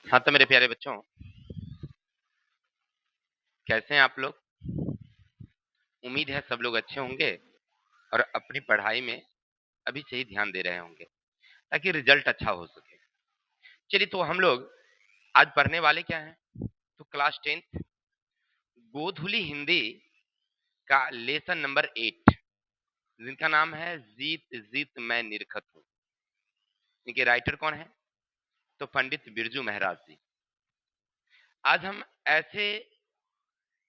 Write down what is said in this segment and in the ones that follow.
हाँ, तो मेरे प्यारे बच्चों, कैसे हैं आप लोग? उम्मीद है सब लोग अच्छे होंगे और अपनी पढ़ाई में अभी से ही ध्यान दे रहे होंगे, ताकि रिजल्ट अच्छा हो सके। चलिए, तो हम लोग आज पढ़ने वाले क्या हैं? तो क्लास 10th गोधुली हिंदी का लेसन नंबर 8, जिनका नाम है जीत जीत मैं निरखत हूँ। इनके राइटर कौन है? तो पंडित बिरजू महाराज जी। आज हम ऐसे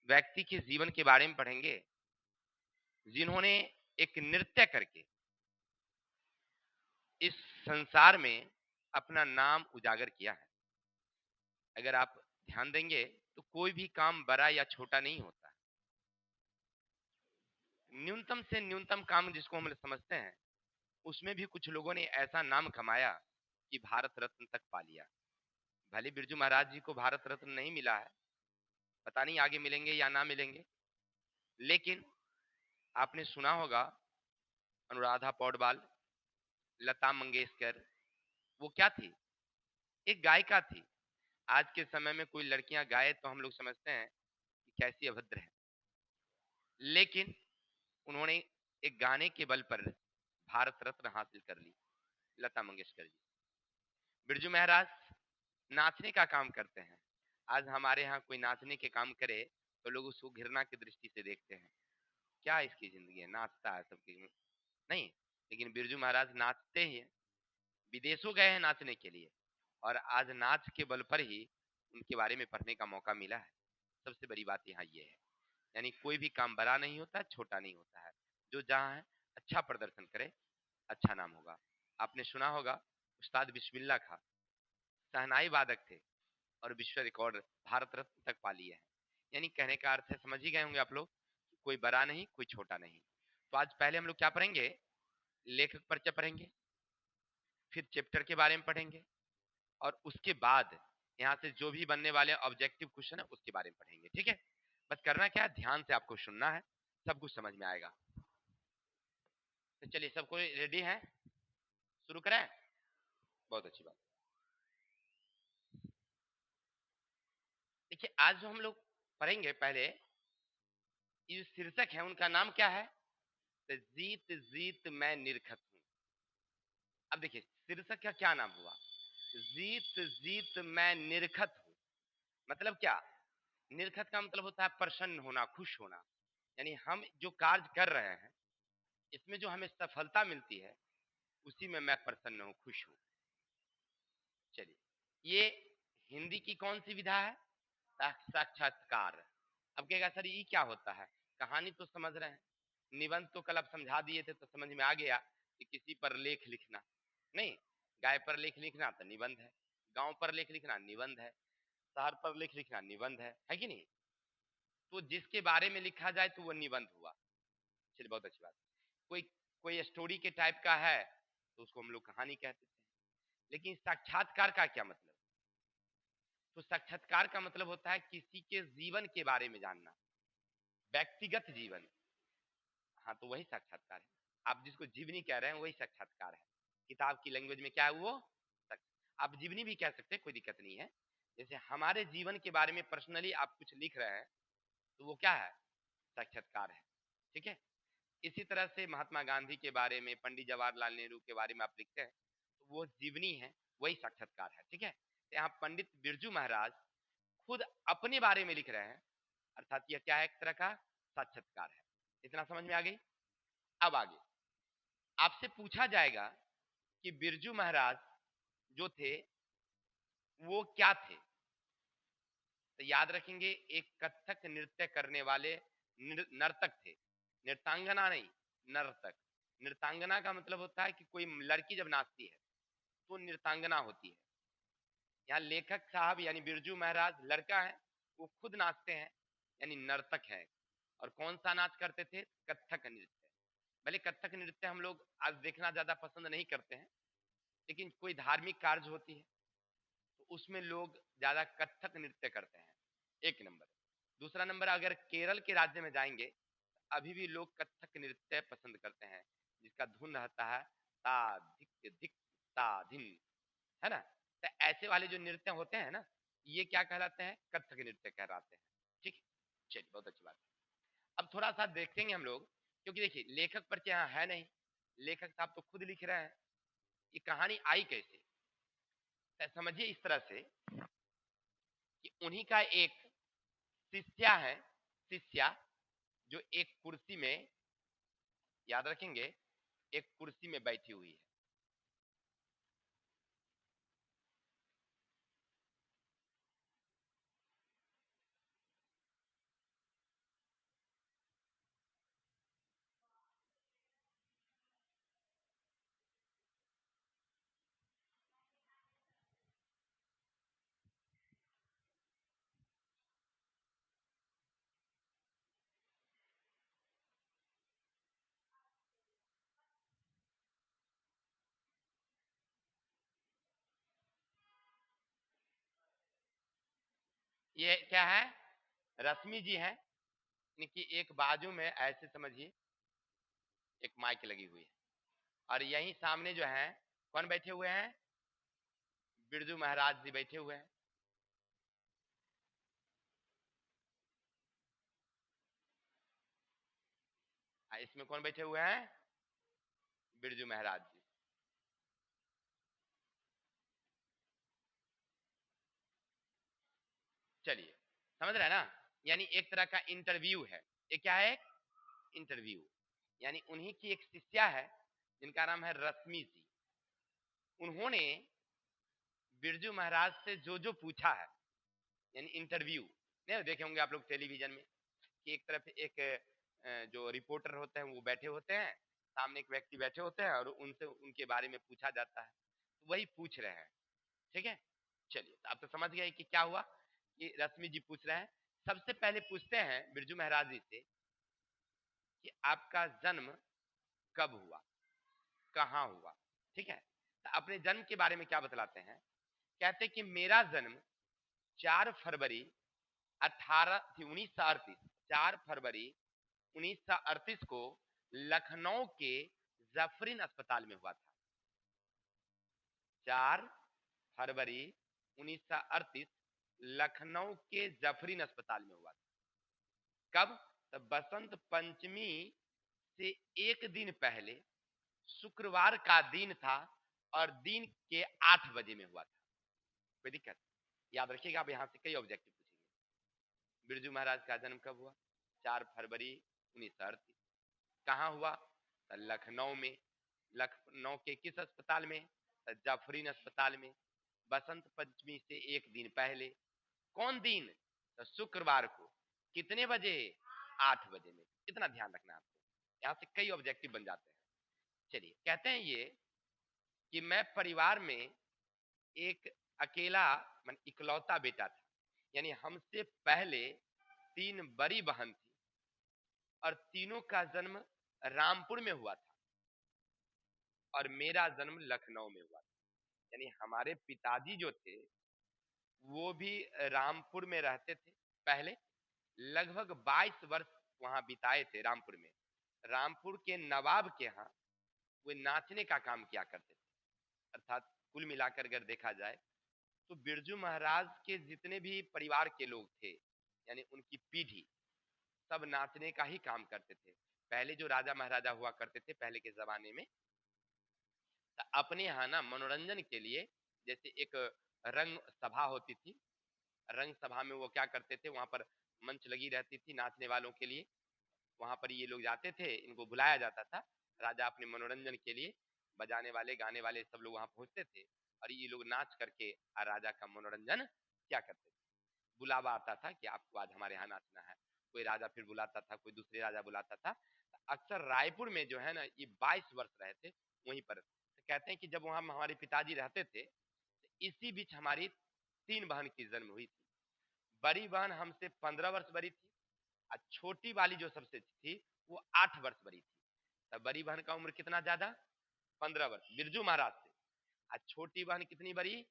व्यक्ति के जीवन के बारे में पढ़ेंगे जिन्होंने एक नृत्य करके इस संसार में अपना नाम उजागर किया है। अगर आप ध्यान देंगे तो कोई भी काम बड़ा या छोटा नहीं होता। न्यूनतम से न्यूनतम काम जिसको हम समझते हैं, उसमें भी कुछ लोगों ने ऐसा नाम कमाया कि भारत रत्न तक पा लिया। भले बिरजू महाराज जी को भारत रत्न नहीं मिला है, पता नहीं आगे मिलेंगे या ना मिलेंगे, लेकिन आपने सुना होगा अनुराधा पौडवाल, लता मंगेशकर, वो क्या थी? एक गायिका थी। आज के समय में कोई लड़कियां गाए तो हम लोग समझते हैं कि कैसी अभद्र है, लेकिन उन्होंने एक गाने के बल पर भारत रत्न हासिल कर ली, लता मंगेशकर जी। बिरजू महाराज नाचने का काम करते हैं। आज हमारे यहाँ कोई नाचने के काम करे तो लोग उसको घृणा की दृष्टि से देखते हैं। क्या इसकी जिंदगी है, नाचता है सबके नहीं। लेकिन बिरजू महाराज नाचते ही हैं, विदेशों गए हैं नाचने के लिए, और आज नाच के बल पर ही उनके बारे में पढ़ने का मौका मिला है। सबसे बड़ी बात यहाँ ये है, यानी कोई भी काम बड़ा नहीं होता, छोटा नहीं होता है। जो जहाँ है अच्छा प्रदर्शन करे, अच्छा नाम होगा। आपने सुना होगा उस्ताद बिस्मिल्लाह खां शहनाई वादक थे और विश्व रिकॉर्ड भारत रत्न तक पा लिए हैं। यानी कहने का अर्थ है, समझ ही गए होंगे आप लोग, कोई बड़ा नहीं कोई छोटा नहीं। तो आज पहले हम लोग क्या पढ़ेंगे? लेखक परिचय पढ़ेंगे, फिर चैप्टर के बारे में पढ़ेंगे, और उसके बाद यहाँ से जो भी बनने वाले ऑब्जेक्टिव क्वेश्चन है उसके बारे में पढ़ेंगे। ठीक है? बस करना क्या है, ध्यान से आपको सुनना है, सब कुछ समझ में आएगा। तो चलिए, सबको रेडी है? शुरू करें? बहुत अच्छी बात। देखिए, आज जो हम लोग पढ़ेंगे, पहले ये शीर्षक है, उनका नाम क्या है? तो जीत जीत मैं निरखत हूँ। अब देखिए, शीर्षक का क्या नाम हुआ? जीत जीत मैं निरखत हूँ। मतलब क्या? निरखत का मतलब होता है प्रसन्न होना, खुश होना। यानी हम जो कार्य कर रहे हैं, इसमें जो हमें सफलता मिलती है, उसी में मैं प्रसन्न हूँ, खुश हूँ। चलिए, ये हिंदी की कौन सी विधा है? साक्षात्कार। अब कहेगा सर ये क्या होता है? कहानी तो समझ रहे हैं, निबंध तो कल आप समझा दिए थे तो समझ में आ गया कि किसी पर लेख लिखना। नहीं, गाय पर लेख लिखना तो निबंध है, गांव पर लेख लिखना निबंध है, शहर पर लेख लिखना निबंध है कि नहीं? तो जिसके बारे में लिखा जाए तो वो निबंध हुआ। चलिए, बहुत अच्छी बात। कोई कोई स्टोरी के टाइप का है तो उसको हम लोग कहानी कहते थे। लेकिन साक्षात्कार का क्या मतलब? तो साक्षात्कार का मतलब होता है किसी के जीवन के बारे में जानना, व्यक्तिगत जीवन। हाँ, तो वही साक्षात्कार है। आप जिसको जीवनी कह रहे हैं वही साक्षात्कार है। किताब की लैंग्वेज में क्या है वो? आप जीवनी भी कह सकते हैं, कोई दिक्कत नहीं है। जैसे हमारे जीवन के बारे में पर्सनली आप कुछ लिख रहे हैं तो वो क्या है? साक्षात्कार है। ठीक है? इसी तरह से महात्मा गांधी के बारे में, पंडित जवाहरलाल नेहरू के बारे में आप लिखते हैं तो वो जीवनी है, वही साक्षात्कार है। ठीक है? तो यहाँ पंडित बिरजू महाराज खुद अपने बारे में लिख रहे हैं, अर्थात यह क्या है? एक तरह का साक्षात्कार है। इतना समझ में आ गई? अब आगे आपसे पूछा जाएगा कि बिरजू महाराज जो थे वो क्या थे? तो याद रखेंगे, एक कथक नृत्य करने वाले नर्तक थे। नृत्यांगना नहीं, नर्तक। नृत्यांगना का मतलब होता है कि कोई लड़की जब नाचती है तो नृत्यांगना होती है। यहाँ लेखक साहब यानी बिरजू महाराज लड़का है, वो खुद नाचते हैं, यानी नर्तक है। और कौन सा नाच करते थे? कथक नृत्य। भले कथक नृत्य हम लोग आज देखना ज्यादा पसंद नहीं करते हैं, लेकिन कोई धार्मिक कार्य होती है तो उसमें लोग ज्यादा कथक नृत्य करते हैं। एक नंबर। दूसरा नंबर, अगर केरल के राज्य में जाएंगे, अभी भी लोग कथक नृत्य पसंद करते हैं, जिसका धुन रहता है ता धिक धिक ता धिन, है ना? तो ऐसे वाले जो नृत्य होते हैं ना, ये क्या कहलाते हैं? कथक नृत्य कहलाते हैं। ठीक है, चलिए बहुत अच्छी बात है। अब थोड़ा सा देखेंगे हम लोग, क्योंकि देखिए लेखक परिचय यहाँ है नहीं, लेखक साहब तो खुद लिख रहे हैं। ये कहानी आई कैसे? तो समझिए इस तरह से कि उन्हीं का एक शिष्या है, शिष्या, जो एक कुर्सी में, याद रखेंगे, एक कुर्सी में बैठी हुई है। ये क्या है? रश्मि जी हैं, इनकी एक बाजू में ऐसे समझिए एक माइक लगी हुई है, और यहीं सामने जो है कौन बैठे हुए हैं? बिरजू महाराज जी बैठे हुए हैं। इसमें कौन बैठे हुए हैं? बिरजू महाराज जी। चलिए, समझ रहे हैं ना? यानी एक तरह का इंटरव्यू है। ये क्या है? इंटरव्यू। यानी उन्हीं की एक शिष्या है जिनका नाम है रश्मि जी। उन्होंने बिरजू महाराज से जो जो पूछा है, यानी इंटरव्यू, नहीं देखे होंगे आप लोग टेलीविजन में कि एक तरफ एक जो रिपोर्टर होते हैं वो बैठे होते हैं, सामने एक व्यक्ति बैठे होते हैं और उनसे उनके बारे में पूछा जाता है, तो वही पूछ रहे हैं। ठीक है, चलिए, तो आप तो समझ गए कि क्या हुआ कि रश्मि जी पूछ रहे हैं। सबसे पहले पूछते हैं बिरजू महाराज जी से कि आपका जन्म कब हुआ, कहाँ हुआ। ठीक है, तो अपने जन्म के बारे में क्या बतलाते हैं? कहते कि मेरा जन्म 4 फरवरी 1938, 4 फरवरी 1938 को लखनऊ के जफरीन अस्पताल में हुआ था। 4 फरवरी 1938 लखनऊ के जफरीन अस्पताल में हुआ था। कब? तो बसंत पंचमी से एक दिन पहले शुक्रवार का दिन था, और दिन के 8 बजे में हुआ था। कोई दिक्कत? याद रखिएगा, आप यहां से कई ऑब्जेक्टिव पूछेंगे। बिरजू महाराज का जन्म कब हुआ? 4 फरवरी 1938। कहाँ हुआ? तो लखनऊ में। लखनऊ के किस अस्पताल में? तो जाफरीन अस्पताल में। बसंत पंचमी से एक दिन पहले। कौन दिन? तो शुक्रवार को। कितने बजे? 8 बजे में। इतना ध्यान रखना है आपको, यहाँ से कई ऑब्जेक्टिव बन जाते हैं। चलिए, कहते हैं ये कि मैं परिवार में एक अकेला इकलौता बेटा था, यानी हमसे पहले 3 बड़ी बहन थी, और तीनों का जन्म रामपुर में हुआ था, और मेरा जन्म लखनऊ में हुआ था। यानी हमारे पिताजी जो थे वो भी रामपुर में रहते थे पहले, लगभग 22 वर्ष वहां बिताए थे रामपुर में। रामपुर के नवाब के यहाँ वो नाचने का काम किया करते थे। अर्थात कुल मिलाकर अगर देखा जाए तो बिरजू महाराज के जितने भी परिवार के लोग थे, यानी उनकी पीढ़ी, सब नाचने का ही काम करते थे। पहले जो राजा महाराजा हुआ करते थे पहले के जमाने में, अपने यहाँ ना मनोरंजन के लिए, जैसे एक रंग सभा होती थी, रंग सभा में वो क्या करते थे, वहां पर मंच लगी रहती थी नाचने वालों के लिए, वहां पर ये लोग जाते थे, इनको बुलाया जाता था। राजा अपने मनोरंजन के लिए बजाने वाले गाने वाले सब लोग वहां पहुंचते थे, और ये लोग नाच करके राजा का मनोरंजन क्या करते थे। बुलावा आता था कि आपको आज हमारे यहाँ नाचना है, कोई राजा फिर बुलाता था, कोई दूसरे राजा बुलाता था। अक्सर रायपुर में जो है ना ये 22 वर्ष रहे थे वहीं पर। तो कहते हैं कि जब वहां हमारे पिताजी रहते थे, तो इसी बीच हमारी 3 बहन की जन्म हुई थी। बड़ी बहन हमसे 15 वर्ष बड़ी थी, और छोटी वाली जो सबसे थी वो 8 वर्ष बड़ी थी। तब बड़ी बहन का उम्र कितना ज्यादा? 15 वर्ष बिरजू महाराज से। और छोटी बहन कितनी बड़ी?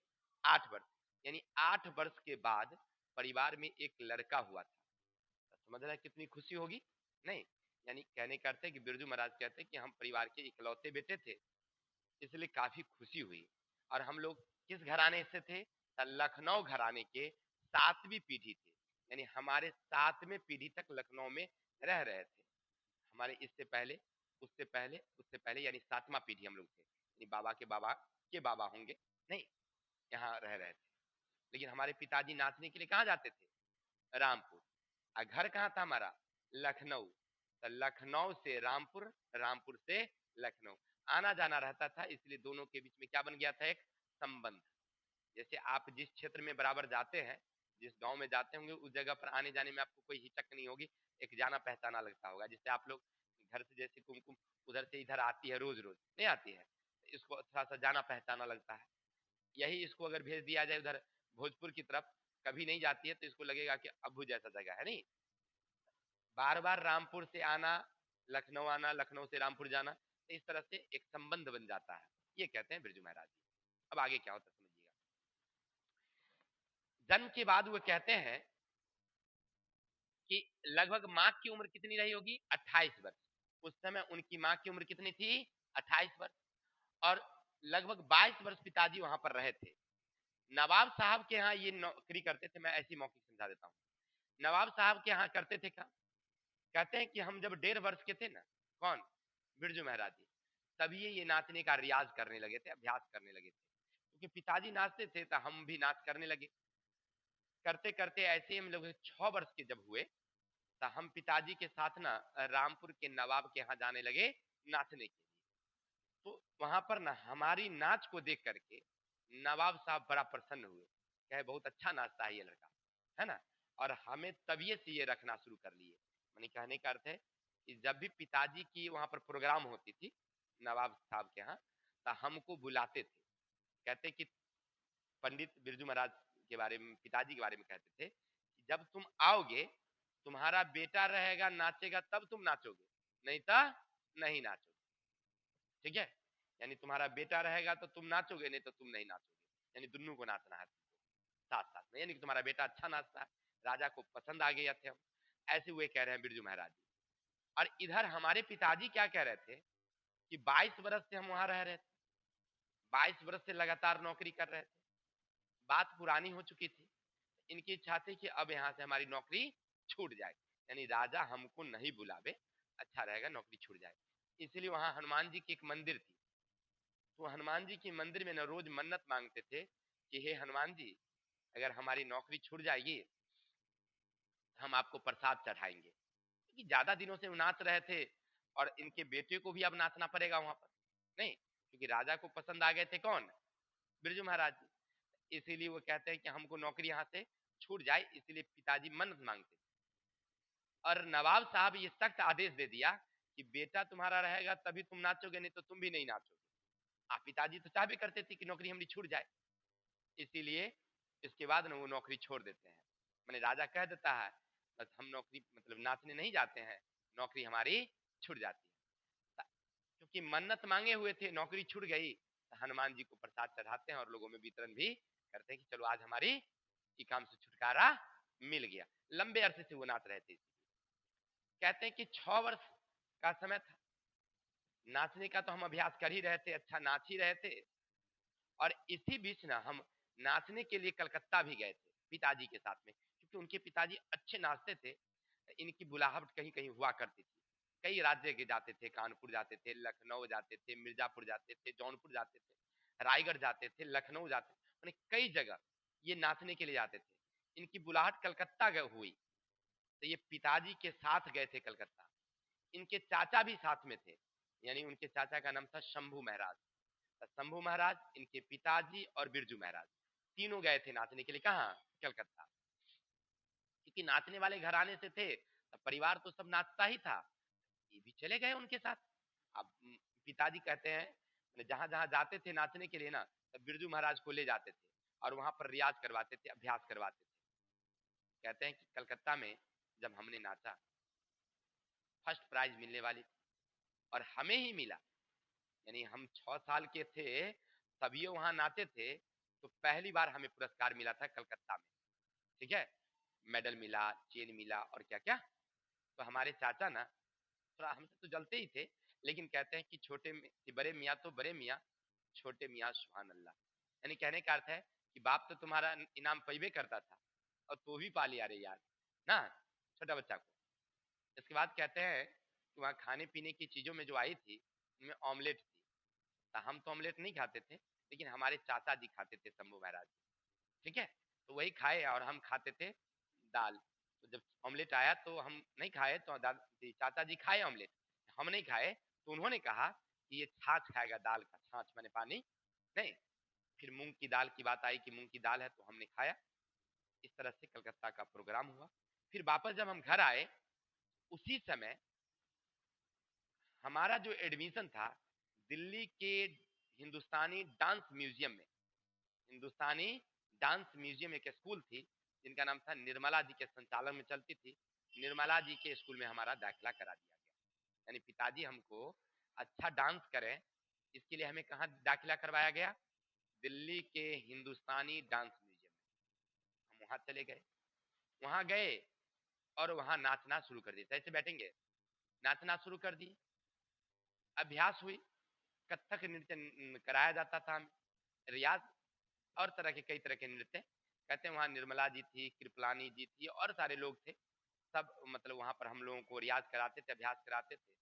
8 वर्ष। यानी 8 वर्ष के बाद परिवार में एक लड़का हुआ था। तो समझ रहे हैं कितनी खुशी होगी? नहीं, यानी कहने का अर्थ है कि बिरजू महाराज कहते हैं कि हम परिवार के इकलौते बेटे थे, इसलिए काफी खुशी हुई। और हम लोग किस घराने से थे? लखनऊ घराने के 7वीं पीढ़ी थे, यानी हमारे 7वें पीढ़ी तक लखनऊ में रह रहे थे। हमारे इससे पहले, उससे पहले यानी 7वां पीढ़ी हम लोग थे, यानी बाबा के बाबा होंगे, नहीं, यहाँ रह रहे थे। लेकिन हमारे पिताजी नाचने के लिए कहाँ जाते थे? रामपुर। और घर कहाँ था हमारा? लखनऊ। तो लखनऊ से रामपुर, रामपुर से लखनऊ आना जाना रहता था, इसलिए दोनों के बीच में क्या बन गया था? एक संबंध। जैसे आप जिस क्षेत्र में बराबर जाते हैं, जिस गांव में जाते होंगे, उस जगह पर आने जाने में आपको कोई हिचक नहीं होगी, एक जाना पहचाना लगता होगा। जिससे आप लोग घर से जैसे कुमकुम उधर से इधर आती है, रोज रोज नहीं आती है, इसको थोड़ा सा जाना पहचाना लगता है। यही इसको अगर भेज दिया जाए उधर भोजपुर की तरफ, कभी नहीं जाती है, तो इसको लगेगा कि अब्बू जैसा जगह है, नहीं। बार बार रामपुर से आना, लखनऊ आना, लखनऊ से रामपुर जाना, तो इस तरह से एक संबंध बन जाता है। ये कहते हैं बिरजू महाराज जी। अब आगे क्या होता है समझिएगा। जन्म के बाद वो कहते हैं कि लगभग माँ की उम्र कितनी रही होगी? 28 वर्ष। उस समय उनकी माँ की उम्र कितनी थी? 28 वर्ष। और लगभग 22 वर्ष पिताजी वहां पर रहे थे। नवाब साहब के यहाँ ये नौकरी करते थे। मैं ऐसी मौखिक समझा देता हूँ। नवाब साहब के यहाँ करते थे क्या? कहते हैं कि हम जब 1.5 वर्ष के थे ना, कौन? बिरजू महाराज जी, तभी ये नाचने का रियाज करने लगे थे, अभ्यास करने लगे थे। क्योंकि पिताजी नाचते थे तो हम भी नाच करने लगे। करते करते ऐसे हम लोग 6 वर्ष के जब हुए, तो हम पिताजी के साथ ना रामपुर के नवाब के यहाँ जाने लगे नाचने के लिए। तो वहां पर ना हमारी नाच को देख करके नवाब साहब बड़ा प्रसन्न हुए, कहे बहुत अच्छा नाचता है ये लड़का, है ना। और हमें तभी से ये रखना शुरू कर लिए। मैंने कहने का अर्थ है कि जब भी पिताजी की वहां पर प्रोग्राम होती थी नवाब साहब के यहाँ, तो हमको बुलाते थे। कहते कि पंडित बिरजू महाराज के बारे में, पिताजी के बारे में कहते थे कि जब तुम आओगे, तुम्हारा बेटा रहेगा नाचेगा तब तुम नाचोगे, नहीं तो नहीं नाचोगे। ठीक है, यानी तुम्हारा बेटा रहेगा तो तुम नाचोगे, नहीं तो तुम नहीं नाचोगे। यानी दोनों को नाचना है तुमको साथ साथ में। यानी कि तुम्हारा बेटा अच्छा नाचता है, राजा को पसंद आ गया थे हम, ऐसे हुए कह रहे हैं बिरजू महाराज जी। और इधर हमारे पिताजी क्या कह रहे थे कि 22 वर्ष से हम वहां रह रहे थे, 22 वर्ष से लगातार नौकरी कर रहे थे, बात पुरानी हो चुकी थी। इनकी इच्छा थी कि अब यहाँ से हमारी नौकरी छूट जाए, यानी राजा हमको नहीं बुलावे, अच्छा रहेगा नौकरी छूट जाए। इसलिए वहां हनुमान जी की एक मंदिर थी। तो हनुमान जी की मंदिर में न रोज मन्नत मांगते थे कि हे हनुमान जी, अगर हमारी नौकरी छूट जाएगी, हम आपको प्रसाद चढ़ाएंगे। क्योंकि ज्यादा दिनों से वो नाच रहे थे, और इनके बेटे को भी अब नाचना पड़ेगा वहां पर, नहीं, क्योंकि राजा को पसंद आ गए थे कौन? बिरजू महाराज जी। इसीलिए वो कहते हैं कि हमको नौकरी यहाँ से छूट जाए, इसलिए पिताजी मन्नत मांगते। और नवाब साहब ये सख्त आदेश दे दिया कि बेटा तुम्हारा रहेगा तभी तुम नाचोगे, नहीं तो तुम भी नहीं नाचोगे। आप पिताजी तो चाह भी करते थे कि नौकरी हमारी छूट जाए, इसीलिए इसके बाद ना वो नौकरी छोड़ देते हैं। मैंने राजा कह देता है बस हम नौकरी मतलब नाचने नहीं जाते हैं, नौकरी हमारी छूट जाती है। क्योंकि मन्नत मांगे हुए थे, नौकरी छूट गई, तो हनुमान जी को प्रसाद चढ़ाते हैं और लोगों में वितरण भी करते हैं कि चलो आज हमारी ये काम से छुटकारा मिल गया। लंबे अरसे से वो नाच रहे थे। कहते हैं कि 6 वर्ष का समय था, नाचने का तो हम अभ्यास कर ही रहे थे, अच्छा नाच ही रहे थे। और इसी बीच ना हम नाचने के लिए कलकत्ता भी गए थे पिताजी के साथ में, क्योंकि उनके पिताजी अच्छे नाचते थे। इनकी बुलाहट कहीं कहीं हुआ करती थी। कई राज्य के जाते थे, कानपुर जाते थे, लखनऊ जाते थे, मिर्जापुर जाते थे, जौनपुर जाते थे, रायगढ़ जाते थे, लखनऊ जाते थे, माने कई जगह ये नाचने के लिए जाते थे। इनकी बुलाहट कलकत्ता हुई, तो ये पिताजी के साथ गए थे कलकत्ता। इनके चाचा भी साथ में थे, यानी उनके चाचा का नाम था शंभू महाराज। शंभू महाराज, इनके पिताजी और बिरजू महाराज तीनों गए थे नाचने के लिए। कहाँ? कलकत्ता। क्योंकि नाचने वाले घराने से थे, तो परिवार तो सब नाचता ही था, ये भी चले गए उनके साथ। अब पिताजी कहते हैं जहां जहां जाते थे नाचने के लिए ना, तब बिरजू महाराज को ले जाते थे और वहां पर रियाज करवाते थे, अभ्यास करवाते थे। कहते हैं कि कलकत्ता में जब हमने नाचा, फर्स्ट प्राइज मिलने वाली थी और हमें ही मिला। यानी हम 6 साल के थे तभी वहां नाचे थे, तो पहली बार हमें पुरस्कार मिला था कलकत्ता में। ठीक है, मेडल मिला, चेन मिला और क्या क्या। तो हमारे चाचा ना थोड़ा हमसे तो जलते ही थे, लेकिन कहते हैं कि छोटे बड़े मियाँ तो बड़े मियाँ, छोटे मियाँ सुभान अल्लाह, यानी कहने का अर्थ है कि बाप तो तुम्हारा इनाम पैबे करता था और तो भी पा लिया रे यार ना, छोटा बच्चा को। इसके बाद कहते हैं कि वहाँ खाने पीने की चीजों में जो आई थी उनमें ऑमलेट थी। तो हम तो ऑमलेट नहीं खाते थे, लेकिन हमारे चाचा जी खाते थे, शंभू महाराज, ठीक है। तो वही खाए और हम खाते थे दाल। तो जब ऑमलेट आया तो हम नहीं खाए, तो चाचा जी खाए ऑमलेट, हम नहीं खाए। तो उन्होंने कहा कि ये छाछ खाएगा, दाल का छाछ मैंने पानी नहीं। फिर मूंग की दाल की बात आई कि मूंग की दाल है, तो हमने खाया। इस तरह से कलकत्ता का प्रोग्राम हुआ। फिर वापस जब हम घर आए, उसी समय हमारा जो एडमिशन था दिल्ली के हिंदुस्तानी डांस म्यूजियम में, हिंदुस्तानी डांस म्यूजियम एक स्कूल थी जिनका नाम था निर्मला जी के संचालन में चलती थी। निर्मला जी के स्कूल में हमारा दाखिला करा दिया गया। यानी पिताजी हमको अच्छा डांस करें, इसके लिए हमें कहाँ दाखिला करवाया गया? दिल्ली के हिंदुस्तानी डांस म्यूजियम में। हम वहां चले गए, वहां गए और वहां नाचना शुरू कर दिया। ऐसे बैठेंगे, नाचना शुरू कर दिए। अभ्यास हुई, कथक नृत्य कराया जाता था हमें, रियाज और तरह के कई तरह के नृत्य। कहते हैं वहाँ निर्मला जी थी, कृपलानी जी थी और सारे लोग थे। सब मतलब वहां पर हम लोगों को रियाज कराते थे, अभ्यास कराते थे।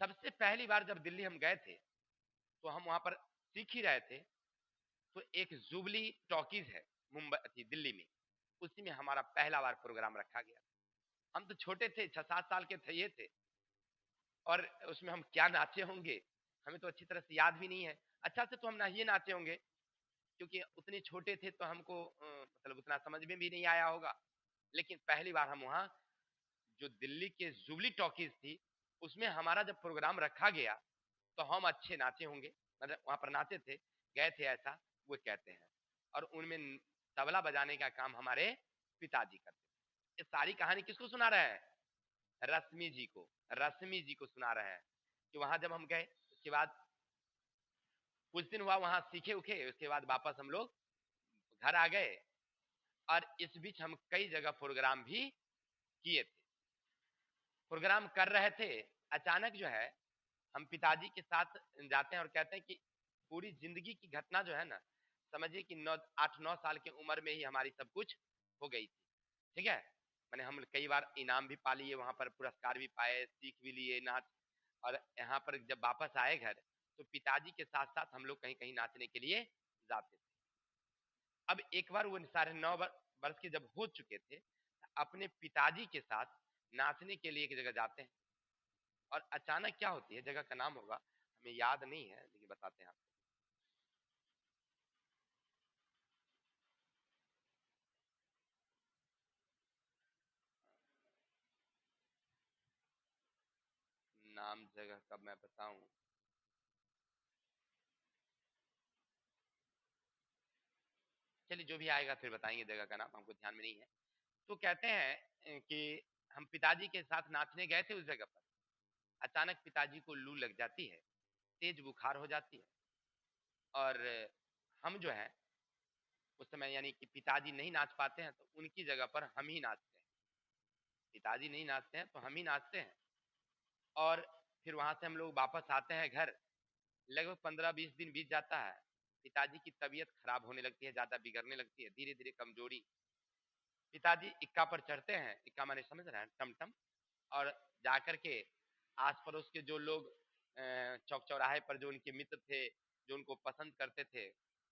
सबसे पहली बार जब दिल्ली हम गए थे तो हम वहां पर सीख ही रहे थे। तो एक जुबली टॉकीज है मुंबई थी दिल्ली में, उसी में हमारा पहला बार प्रोग्राम रखा गया। हम तो छोटे थे, 6-7 साल के थे ये थे, और उसमें हम क्या नाचे होंगे हमें तो अच्छी तरह से याद भी नहीं है। अच्छा से तो हम ना ये नाचे होंगे, क्योंकि उतने छोटे थे तो हमको मतलब उतना समझ में भी नहीं आया होगा। लेकिन पहली बार हम वहाँ जो दिल्ली के जुबली टॉकीज थी उसमें हमारा जब प्रोग्राम रखा गया तो हम अच्छे नाचे होंगे, मतलब वहां पर नाचे थे, गए थे ऐसा वो कहते हैं। और उनमें तबला बजाने का काम हमारे पिताजी करते थे। ये सारी कहानी किसको सुना रहे हैं? रश्मि जी को, रश्मि जी को सुना रहे हैं। कि वहां जब हम गए उसके बाद कुछ दिन हुआ वहां सीखे उखे, उसके बाद वापस हम लोग घर आ गए। और इस बीच हम कई जगह प्रोग्राम भी किए थे। प्रोग्राम कर रहे थे, अचानक जो है हम पिताजी के साथ जाते हैं और कहते हैं कि पूरी जिंदगी की घटना जो है ना, समझिए कि 8-9 साल की उम्र में ही हमारी सब कुछ हो गई थी, ठीक है। मैंने हम कई बार इनाम भी पा लिए, वहां पर पुरस्कार भी पाए, सीख भी लिए नाच। और यहाँ पर जब वापस आए घर तो पिताजी के साथ साथ हम लोग कहीं कहीं नाचने के लिए जाते थे। अब एक बार वो 9.5 वर्ष के जब हो चुके थे, अपने पिताजी के साथ नाचने के लिए एक जगह जाते हैं। और अचानक क्या होती है, जगह का नाम होगा हमें याद नहीं है लेकिन बताते हैं आपको। नाम जगह का मैं बताऊं, चलिए जो भी आएगा फिर बताएंगे जगह का नाम, हमको ध्यान में नहीं है। तो कहते हैं कि हम पिताजी के साथ नाचने गए थे उस जगह पर। अचानक पिताजी को लू लग जाती है, तेज बुखार हो जाती है। और हम जो है उस समय यानी कि पिताजी नहीं नाच पाते हैं तो उनकी जगह पर हम ही नाचते हैं। पिताजी नहीं नाचते हैं तो हम ही नाचते हैं। और फिर वहां से हम लोग वापस आते हैं घर। लगभग 15-20 दिन बीत जाता है। पिताजी की तबीयत खराब होने लगती है, ज्यादा बिगड़ने लगती है, धीरे धीरे कमजोरी। पिताजी इक्का पर चढ़ते हैं, इक्का माने समझ रहे हैं, टमटम। और जाकर के आस पड़ोस के जो लोग चौक चौराहे पर जो उनके मित्र थे, जो उनको पसंद करते थे,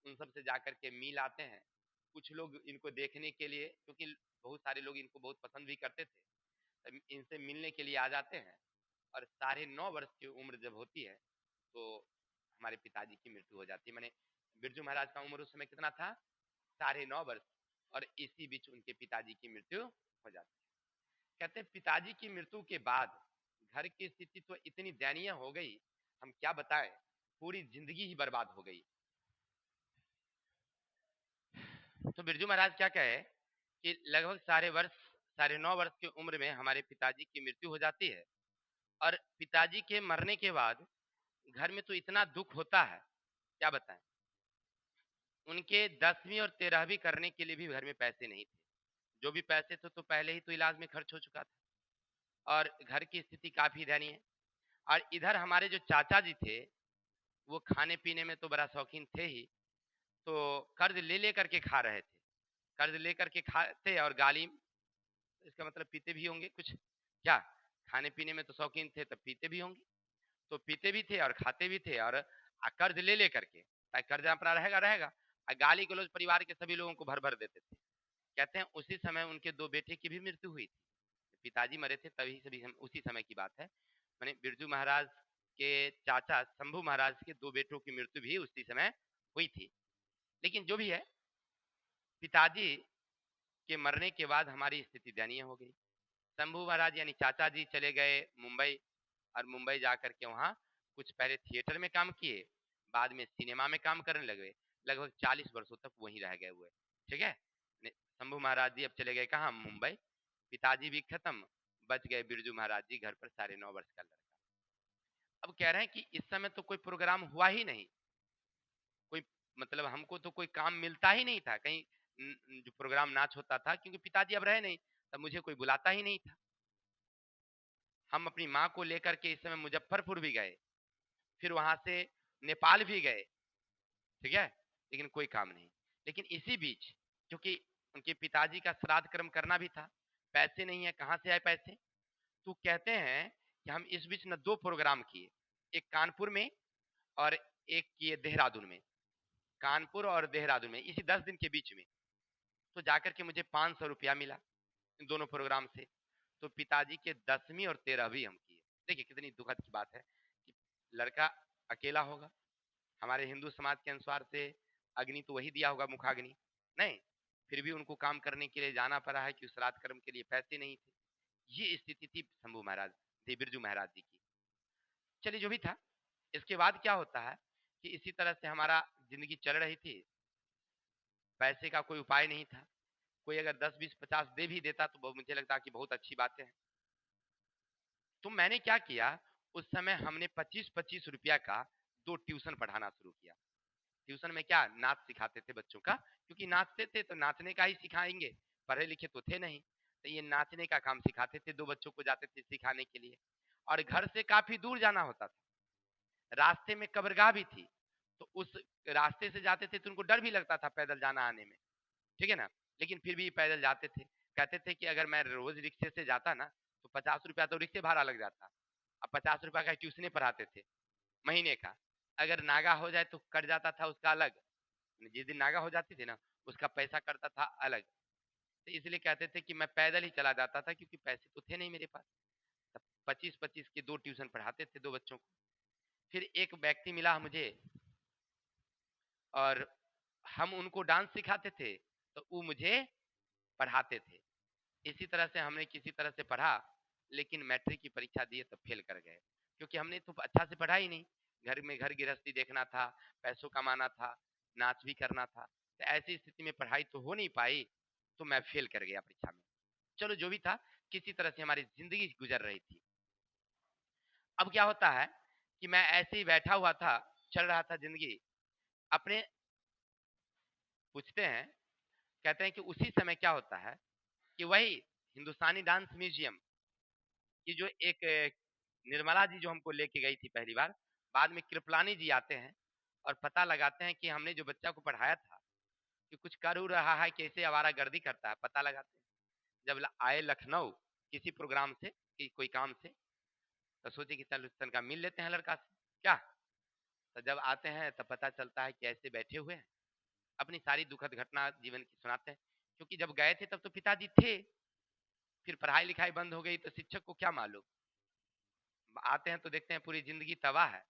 उन सब से जाकर के मिल आते हैं। कुछ लोग इनको देखने के लिए, क्योंकि बहुत सारे लोग इनको बहुत पसंद भी करते थे, तब इनसे मिलने के लिए आ जाते हैं। और 9.5 वर्ष की उम्र जब होती है तो हमारे पिताजी की मृत्यु हो जाती है। मैंने बिरजू महाराज का उम्र उस समय कितना था? 9.5 वर्ष। और इसी बीच उनके पिताजी की मृत्यु हो जाती है। कहते हैं पिताजी की मृत्यु के बाद घर की स्थिति तो इतनी दयनीय हो गई, हम क्या बताएं, पूरी जिंदगी ही बर्बाद हो गई। तो बिरजू महाराज क्या कहे कि लगभग 9.5 वर्ष की उम्र में हमारे पिताजी की मृत्यु हो जाती है। और पिताजी के मरने के बाद घर में तो इतना दुख होता है, क्या बताएं। उनके 10वीं और 13वीं करने के लिए भी घर में पैसे नहीं थे। जो भी पैसे थे तो पहले ही तो इलाज में खर्च हो चुका था। और घर की स्थिति काफी दयनीय है। और इधर हमारे जो चाचा जी थे वो खाने पीने में तो बड़ा शौकीन थे ही, तो कर्ज ले ले करके खा रहे थे, कर्ज ले करके खाते और गाली, इसका मतलब पीते भी होंगे कुछ, क्या खाने पीने में तो शौकीन थे तब पीते भी होंगे, तो पीते भी थे और खाते भी थे और कर्ज ले ले करके, ताकि कर्ज अपना रहेगा रहेगा, और गाली गलौज परिवार के सभी लोगों को भर भर देते थे। कहते हैं उसी समय उनके दो बेटे की भी मृत्यु हुई थी, पिताजी मरे थे तभी सभी उसी समय की बात है। मैंने बिरजू महाराज के चाचा शंभू महाराज के दो बेटों की मृत्यु भी उसी समय हुई थी। लेकिन जो भी है, पिताजी के मरने के बाद हमारी स्थिति दयनीय हो गई। शंभू महाराज यानी चाचा जी चले गए मुंबई, और मुंबई जाकर के वहाँ कुछ पहले थिएटर में काम किए, बाद में सिनेमा में काम करने लगे, लगभग 40 वर्षों तक वहीं रह गए हुए। ठीक है, शंभू महाराज जी अब चले गए कहाँ, मुंबई। पिताजी भी खत्म, बच गए बिरजू महाराज जी घर पर 9.5 वर्ष का लड़का। अब कह रहे हैं कि इस समय तो कोई प्रोग्राम हुआ ही नहीं, कोई मतलब हमको तो कोई काम मिलता ही नहीं था कहीं, जो प्रोग्राम नाच होता था, क्योंकि पिताजी अब रहे नहीं, तब मुझे कोई बुलाता ही नहीं था। हम अपनी माँ को लेकर के इस समय मुजफ्फरपुर भी गए, फिर वहां से नेपाल भी गए, ठीक है, लेकिन कोई काम नहीं। लेकिन इसी बीच, क्योंकि उनके पिताजी का श्राद्ध कर्म करना भी था, पैसे नहीं है, कहाँ से आए पैसे, तो कहते हैं कि हम इस बीच न दो प्रोग्राम किए, एक कानपुर में और एक किए देहरादून में, कानपुर और देहरादून में इसी 10 दिन के बीच में। तो जाकर के मुझे 500 रुपया मिला इन दोनों प्रोग्राम से। तो पिताजी के 10वीं और 13वीं हम किए। देखिए कितनी दुखद की बात है कि लड़का अकेला होगा, हमारे हिंदू समाज के अनुसार से अग्नि तो वही दिया होगा, मुखाग्नि नहीं, फिर भी उनको काम करने के लिए जाना पड़ा है कि उस श्राद्ध कर्म के लिए पैसे नहीं थे। ये स्थिति थी शंभू महाराज थी बिरजू महाराज जी की। चलिए जो भी था, इसके बाद क्या होता है कि इसी तरह से हमारा जिंदगी चल रही थी, पैसे का कोई उपाय नहीं था। कोई अगर 10 20 50 दे भी देता तो मुझे लगता कि बहुत अच्छी बातें हैं। तो मैंने क्या किया, उस समय हमने 25-25 रुपया का 2 ट्यूशन पढ़ाना शुरू किया। ट्यूशन में क्या, नाच सिखाते थे बच्चों का, क्योंकि नाचते थे तो नाचने का ही सिखाएंगे, पढ़े लिखे तो थे नहीं, तो ये नाचने का काम सिखाते थे। 2 बच्चों को जाते थे सिखाने के लिए, और घर से काफी दूर जाना होता था, रास्ते में कब्रगाह भी थी, तो उस रास्ते से जाते थे तो उनको डर भी लगता था पैदल जाना आने में, ठीक है ना, लेकिन फिर भी पैदल जाते थे। कहते थे कि अगर मैं रोज रिक्शे से जाता ना तो 50 रुपया तो रिक्शे भाड़ा लग जाता, अब 50 रुपया का ट्यूशने पढ़ाते थे महीने का। अगर नागा हो जाए तो कट जाता था उसका अलग, जिस दिन नागा हो जाती थी ना उसका पैसा कटता था अलग। तो इसलिए कहते थे कि मैं पैदल ही चला जाता था, क्योंकि पैसे तो थे नहीं मेरे पास। तब 25-25 के 2 ट्यूशन पढ़ाते थे 2 बच्चों को। फिर एक व्यक्ति मिला मुझे, और हम उनको डांस सिखाते थे तो वो मुझे पढ़ाते थे। इसी तरह से हमने किसी तरह से पढ़ा, लेकिन मैट्रिक की परीक्षा दिए तो फेल कर गए, क्योंकि हमने तो अच्छा से पढ़ा ही नहीं। घर में घर गृहस्थी देखना था, पैसों कमाना था, नाच भी करना था, तो ऐसी स्थिति में पढ़ाई तो हो नहीं पाई, तो मैं फेल कर गया परीक्षा में। चलो जो भी था, किसी तरह से हमारी जिंदगी गुजर रही थी। अब क्या होता है कि मैं ऐसे ही बैठा हुआ था, चल रहा था जिंदगी अपने। पूछते हैं, कहते हैं कि उसी समय क्या होता है कि वही हिंदुस्तानी डांस म्यूजियम की जो एक निर्मला जी जो हमको लेके गई थी पहली बार, बाद में कृपलानी जी आते हैं और पता लगाते हैं कि हमने जो बच्चा को पढ़ाया था कि कुछ कर उ रहा है, कैसे आवारागर्दी करता है, पता लगाते हैं। जब आए लखनऊ किसी प्रोग्राम से कि कोई काम से, तो सोचे कि चल तनका मिल लेते हैं लड़का से क्या। तो जब आते हैं तब पता चलता है कि ऐसे बैठे हुए हैं, अपनी सारी दुखद घटना जीवन की सुनाते हैं। क्योंकि जब गए थे तब तो पिताजी थे, फिर पढ़ाई लिखाई बंद हो गई तो शिक्षक को क्या मालूम। आते हैं तो देखते हैं पूरी जिंदगी तबाह है।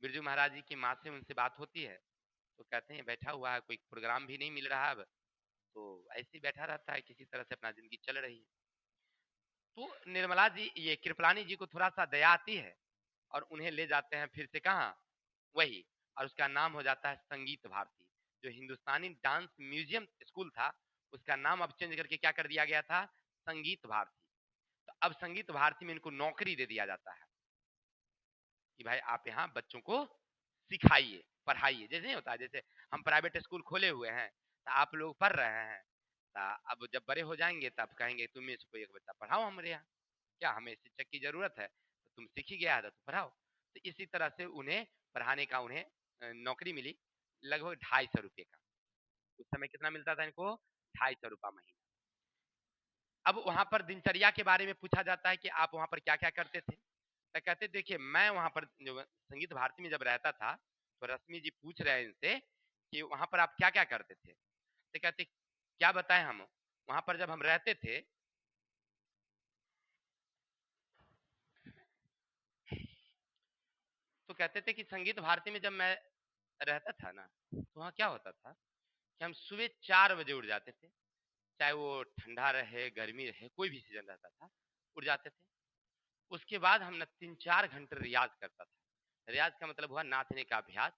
बिरजू महाराज जी की माँ से उनसे बात होती है, तो कहते हैं बैठा हुआ है, कोई प्रोग्राम भी नहीं मिल रहा अब, तो ऐसे ही बैठा रहता है, किसी तरह से अपना जिंदगी चल रही है। तो निर्मला जी, ये कृपलानी जी को थोड़ा सा दया आती है और उन्हें ले जाते हैं फिर से कहाँ, वही, और उसका नाम हो जाता है संगीत भारती। जो हिंदुस्तानी डांस म्यूजियम स्कूल था, उसका नाम अब चेंज करके क्या कर दिया गया था, संगीत भारती। तो अब संगीत भारती में इनको नौकरी दे दिया जाता है कि भाई आप यहाँ बच्चों को सिखाइए, पढ़ाइए। जैसे नहीं होता है, जैसे हम प्राइवेट स्कूल खोले हुए हैं तो आप लोग पढ़ रहे हैं, तो अब जब बड़े हो जाएंगे तब कहेंगे तुम में से कोई एक बच्चा पढ़ाओ हमारे यहाँ, क्या हमें शिक्षक की जरूरत है, तो तुम सीख ही गया है तो पढ़ाओ। तो इसी तरह से उन्हें पढ़ाने का उन्हें नौकरी मिली। लगभग 250 रुपये का। उस समय कितना मिलता था इनको? 250 रुपया महीना। अब वहां पर दिनचर्या के बारे में पूछा जाता है कि आप वहां पर क्या क्या करते थे। तो कहते देखिए, मैं वहां पर जो संगीत भारती में जब रहता था, तो रश्मि जी पूछ रहे हैं इनसे कि वहां पर आप क्या क्या करते थे। तो कहते क्या बताएं हम, वहां पर जब हम रहते थे तो कहते थे कि संगीत भारती में जब मैं रहता था ना, तो वहाँ क्या होता था कि हम सुबह 4 बजे उठ जाते थे। चाहे वो ठंडा रहे, गर्मी रहे, कोई भी सीजन रहता था, उठ जाते थे। उसके बाद हम न 3-4 घंटे रियाज करता था। रियाज का मतलब हुआ नाचने का अभ्यास।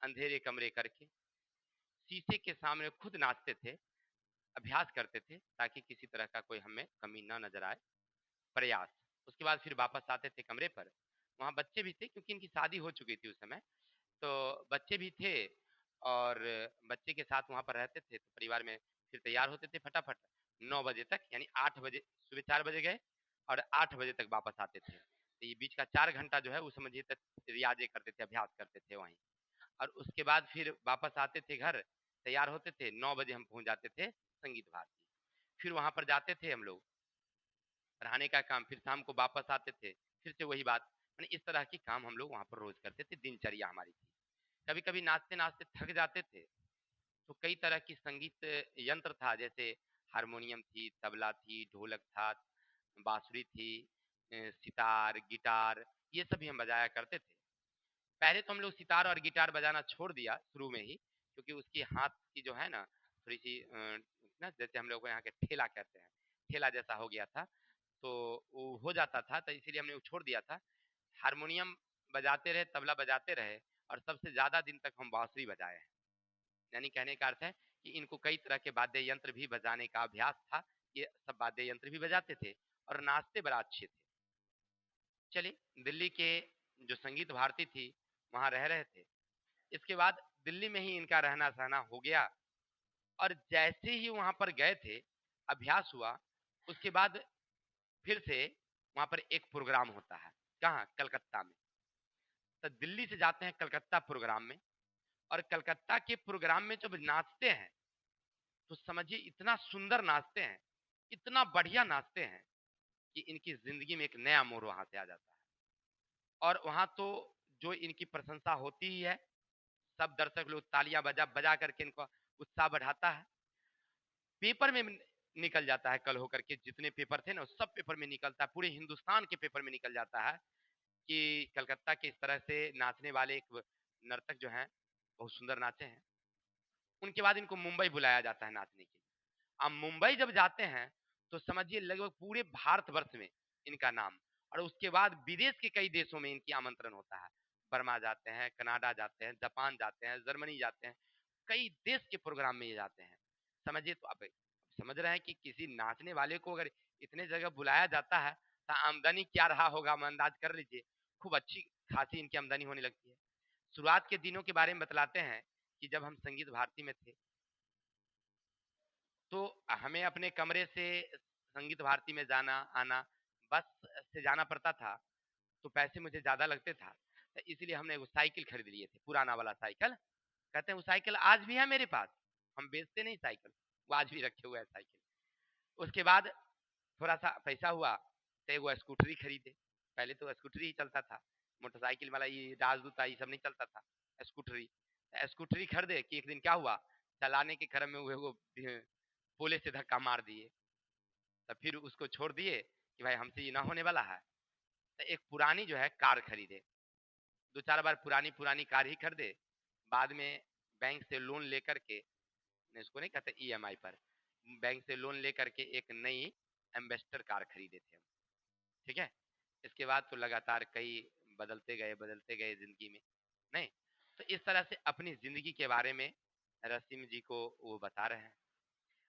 अंधेरे कमरे करके शीशे के सामने खुद नाचते थे, अभ्यास करते थे, ताकि किसी तरह का कोई हमें कमी ना नजर आए। प्रयास। उसके बाद फिर वापस आते थे कमरे पर। वहाँ बच्चे भी थे, क्योंकि इनकी शादी हो चुकी थी उस समय, तो बच्चे भी थे। और बच्चे के साथ वहाँ पर रहते थे, तो परिवार में फिर तैयार होते थे फटाफट 9 बजे तक, यानी 8 बजे, सुबह 4 बजे गए और 8 बजे तक वापस आते थे। तो ये बीच का 4 घंटा जो है वो समझिए तक रियाजे करते थे, अभ्यास करते थे वहीं। और उसके बाद फिर वापस आते थे घर, तैयार होते थे, 9 बजे हम पहुंच जाते थे संगीत भारती। फिर वहां पर जाते थे हम लोग, पढ़ाने का काम, फिर शाम को वापस आते थे, फिर से वही बात। यानी इस तरह की काम हम लोग वहां पर रोज करते थे, दिनचर्या हमारी थी। कभी कभी नाचते नाचते थक जाते थे, तो कई तरह की संगीत यंत्र था, जैसे हारमोनियम थी, तबला थी, ढोलक था, बांसुरी थी, सितार, गिटार, ये सभी हम बजाया करते थे। पहले तो हम लोग सितार और गिटार बजाना छोड़ दिया शुरू में ही, क्योंकि उसकी हाथ की जो है ना, थोड़ी सी ना, जैसे हम लोग यहाँ के ठेला कहते हैं, ठेला जैसा हो गया था, तो वो हो जाता था, तो इसीलिए हमने वो छोड़ दिया था। हारमोनियम बजाते रहे, तबला बजाते रहे, और सबसे ज्यादा दिन तक हम बांसुरी बजाए हैं। यानी कहने का अर्थ है कि इनको कई तरह के वाद्य यंत्र भी बजाने का अभ्यास था। ये सब वाद्य यंत्र भी बजाते थे और नाचते बड़ा अच्छे थे। चलिए, दिल्ली के जो संगीत भारती थी, वहां रह रहे थे। इसके बाद दिल्ली में ही इनका रहना सहना हो गया, और जैसे ही वहां पर गए थे, अभ्यास हुआ, उसके बाद फिर से वहां पर एक प्रोग्राम होता है। कहाँ? कलकत्ता में। तो दिल्ली से जाते हैं कलकत्ता प्रोग्राम में, और कलकत्ता के प्रोग्राम में जब नाचते हैं, तो समझिए इतना सुंदर नाचते हैं, इतना बढ़िया नाचते हैं, कि इनकी जिंदगी में एक नया मोड़ वहां से आ जाता है। और वहां तो जो इनकी प्रशंसा होती ही है, सब दर्शक लोग तालियां बजा बजा करके इनका उत्साह बढ़ाता है। पेपर में निकल जाता है, कल होकर के जितने पेपर थे ना, सब पेपर में निकलता है, पूरे हिंदुस्तान के पेपर में निकल जाता है कि कलकत्ता के इस तरह से नाचने वाले एक नर्तक जो हैं, बहुत सुंदर नाचे हैं। उनके बाद इनको मुंबई बुलाया जाता है नाचने के लिए। अब मुंबई जब जाते हैं, तो समझिए लगभग पूरे भारतवर्ष में इनका नाम, और उसके बाद विदेश के कई देशों में इनकी आमंत्रण होता है। बर्मा जाते हैं, कनाडा जाते हैं, जापान जाते हैं, जर्मनी जाते हैं, कई देश के प्रोग्राम में ये जाते हैं। समझिए, तो आप समझ रहे हैं कि किसी नाचने वाले को अगर इतने जगह बुलाया जाता है, तो आमदनी क्या रहा होगा, हम अंदाज कर लीजिए। खूब अच्छी खासी इनकी आमदनी होने लगती है। शुरुआत के दिनों के बारे में बतलाते हैं कि जब हम संगीत भारती में थे, तो हमें अपने कमरे से संगीत भारती में जाना आना, बस से जाना पड़ता था, तो पैसे मुझे ज्यादा लगते था। तो इसलिए हमने वो साइकिल खरीद लिए थे, पुराना वाला साइकिल। कहते हैं वो साइकिल आज भी है मेरे पास, हम बेचते नहीं साइकिल, वो आज भी रखे हुए है साइकिल। उसके बाद थोड़ा सा पैसा हुआ, तो एगो स्कूटरी खरीदे। पहले तो स्कूटरी ही चलता था, मोटरसाइकिल वाला ये राजदूत ये सब नहीं चलता था। स्कूटरी स्कूटरी खरीदे कि एक दिन क्या हुआ, चलाने के क्रम में वो पुलिस से धक्का मार दिए। तब फिर उसको छोड़ दिए कि भाई हमसे ये ना होने वाला है। तो एक पुरानी जो है कार खरीदे, 2-4 बार पुरानी पुरानी कार ही खरीदे। बाद में बैंक से लोन लेकर के, इसको नहीं कहते ईएमआई पर, बैंक से लोन लेकर के एक नई एम्बेसडर कार खरीदे थे हम। ठीक है। इसके बाद तो लगातार कई बदलते गए जिंदगी में, नहीं। तो इस तरह से अपनी जिंदगी के बारे में रसीम जी को वो बता रहे हैं।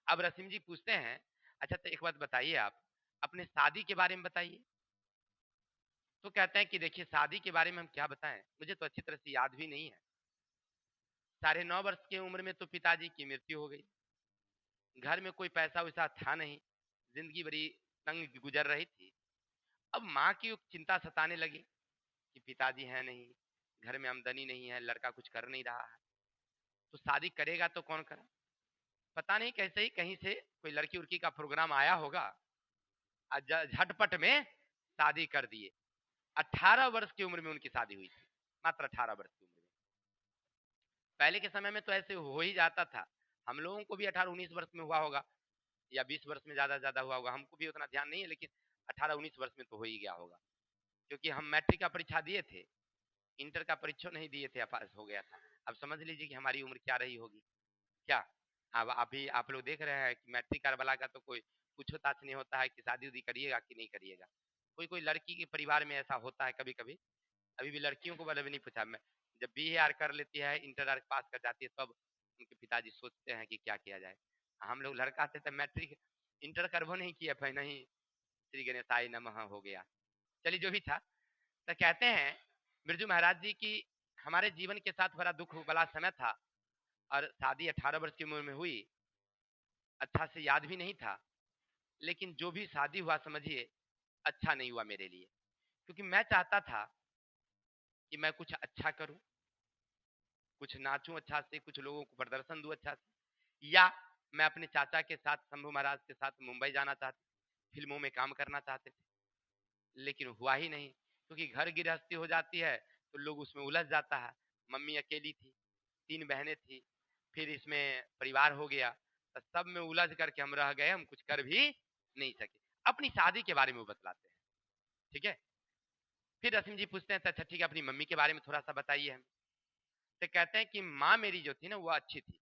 अब रसीम जी पूछते हैं, अच्छा तो एक बात बताइए, आप अपने शादी के बारे में बताइए। तो कहते हैं कि देखिए, शादी के बारे में हम क्या बताएं, मुझे तो अच्छी तरह से याद भी नहीं है। 9.5 वर्ष की उम्र में तो पिताजी की मृत्यु हो गई। घर में कोई पैसा वैसा था नहीं, जिंदगी बड़ी तंग गुजर रही थी। अब माँ की एक चिंता सताने लगी कि पिताजी है नहीं, घर में आमदनी नहीं है, लड़का कुछ कर नहीं रहा है। तो शादी करेगा तो कौन करा? पता नहीं कैसे ही कहीं से कोई लड़की उड़की का प्रोग्राम आया होगा, झटपट में शादी कर दिए। 18 वर्ष की उम्र में उनकी शादी हुई थी, मात्र 18 वर्ष की उम्र में। पहले के समय में तो ऐसे हो ही जाता था। हम लोगों को भी 18-19 वर्ष में हुआ होगा, या 20 वर्ष में ज्यादा ज्यादा हुआ होगा, हमको भी उतना ध्यान नहीं है, लेकिन 18-19 वर्ष में तो हो ही गया होगा। क्योंकि हम मैट्रिक का परीक्षा दिए थे, इंटर का परीक्षा नहीं दिए थे, पास हो गया था। अब समझ लीजिए कि हमारी उम्र क्या रही होगी। क्या अब अभी आप लोग देख रहे हैं कि मैट्रिक कारवाला का तो कोई पूछो ताछ नहीं होता है कि शादी उदी करिएगा कि नहीं करिएगा। कोई कोई लड़की के परिवार में ऐसा होता है कभी कभी। अभी भी लड़कियों को वाले भी नहीं पूछा। मैं जब बी आर कर लेती है, इंटर आर पास कर जाती है, तब उनके पिताजी सोचते हैं कि क्या किया जाए। हम लोग लड़का थे तो मैट्रिक इंटर करबो नहीं किया, फिर नहीं श्री गणेशाय नमः हो गया। चलिए जो भी था, तो कहते हैं बिरजू महाराज जी की हमारे जीवन के साथ बड़ा दुख वाला समय था, और शादी 18 वर्ष की उम्र में हुई। अच्छा से याद भी नहीं था, लेकिन जो भी शादी हुआ समझिए अच्छा नहीं हुआ मेरे लिए। क्योंकि मैं चाहता था कि मैं कुछ अच्छा करूं, कुछ नाचूं अच्छा से, कुछ लोगों को प्रदर्शन दूं अच्छा से, या मैं अपने चाचा के साथ, शंभू महाराज के साथ मुंबई जाना चाहते, फिल्मों में काम करना चाहते थे। लेकिन हुआ ही नहीं, क्योंकि घर गृहस्थी हो जाती है तो लोग उसमें उलझ जाता है। मम्मी अकेली थी, 3 बहनें थी, फिर इसमें परिवार हो गया, तो सब में उलझ करके हम रह गए, हम कुछ कर भी नहीं सके। अपनी शादी के बारे में वो बतलाते हैं, ठीक है। फिर रसीम जी पूछते हैं तो अच्छा ठीक है, अपनी मम्मी के बारे में थोड़ा सा बताइए हम। तो कहते हैं कि माँ मेरी जो थी ना वो अच्छी थी।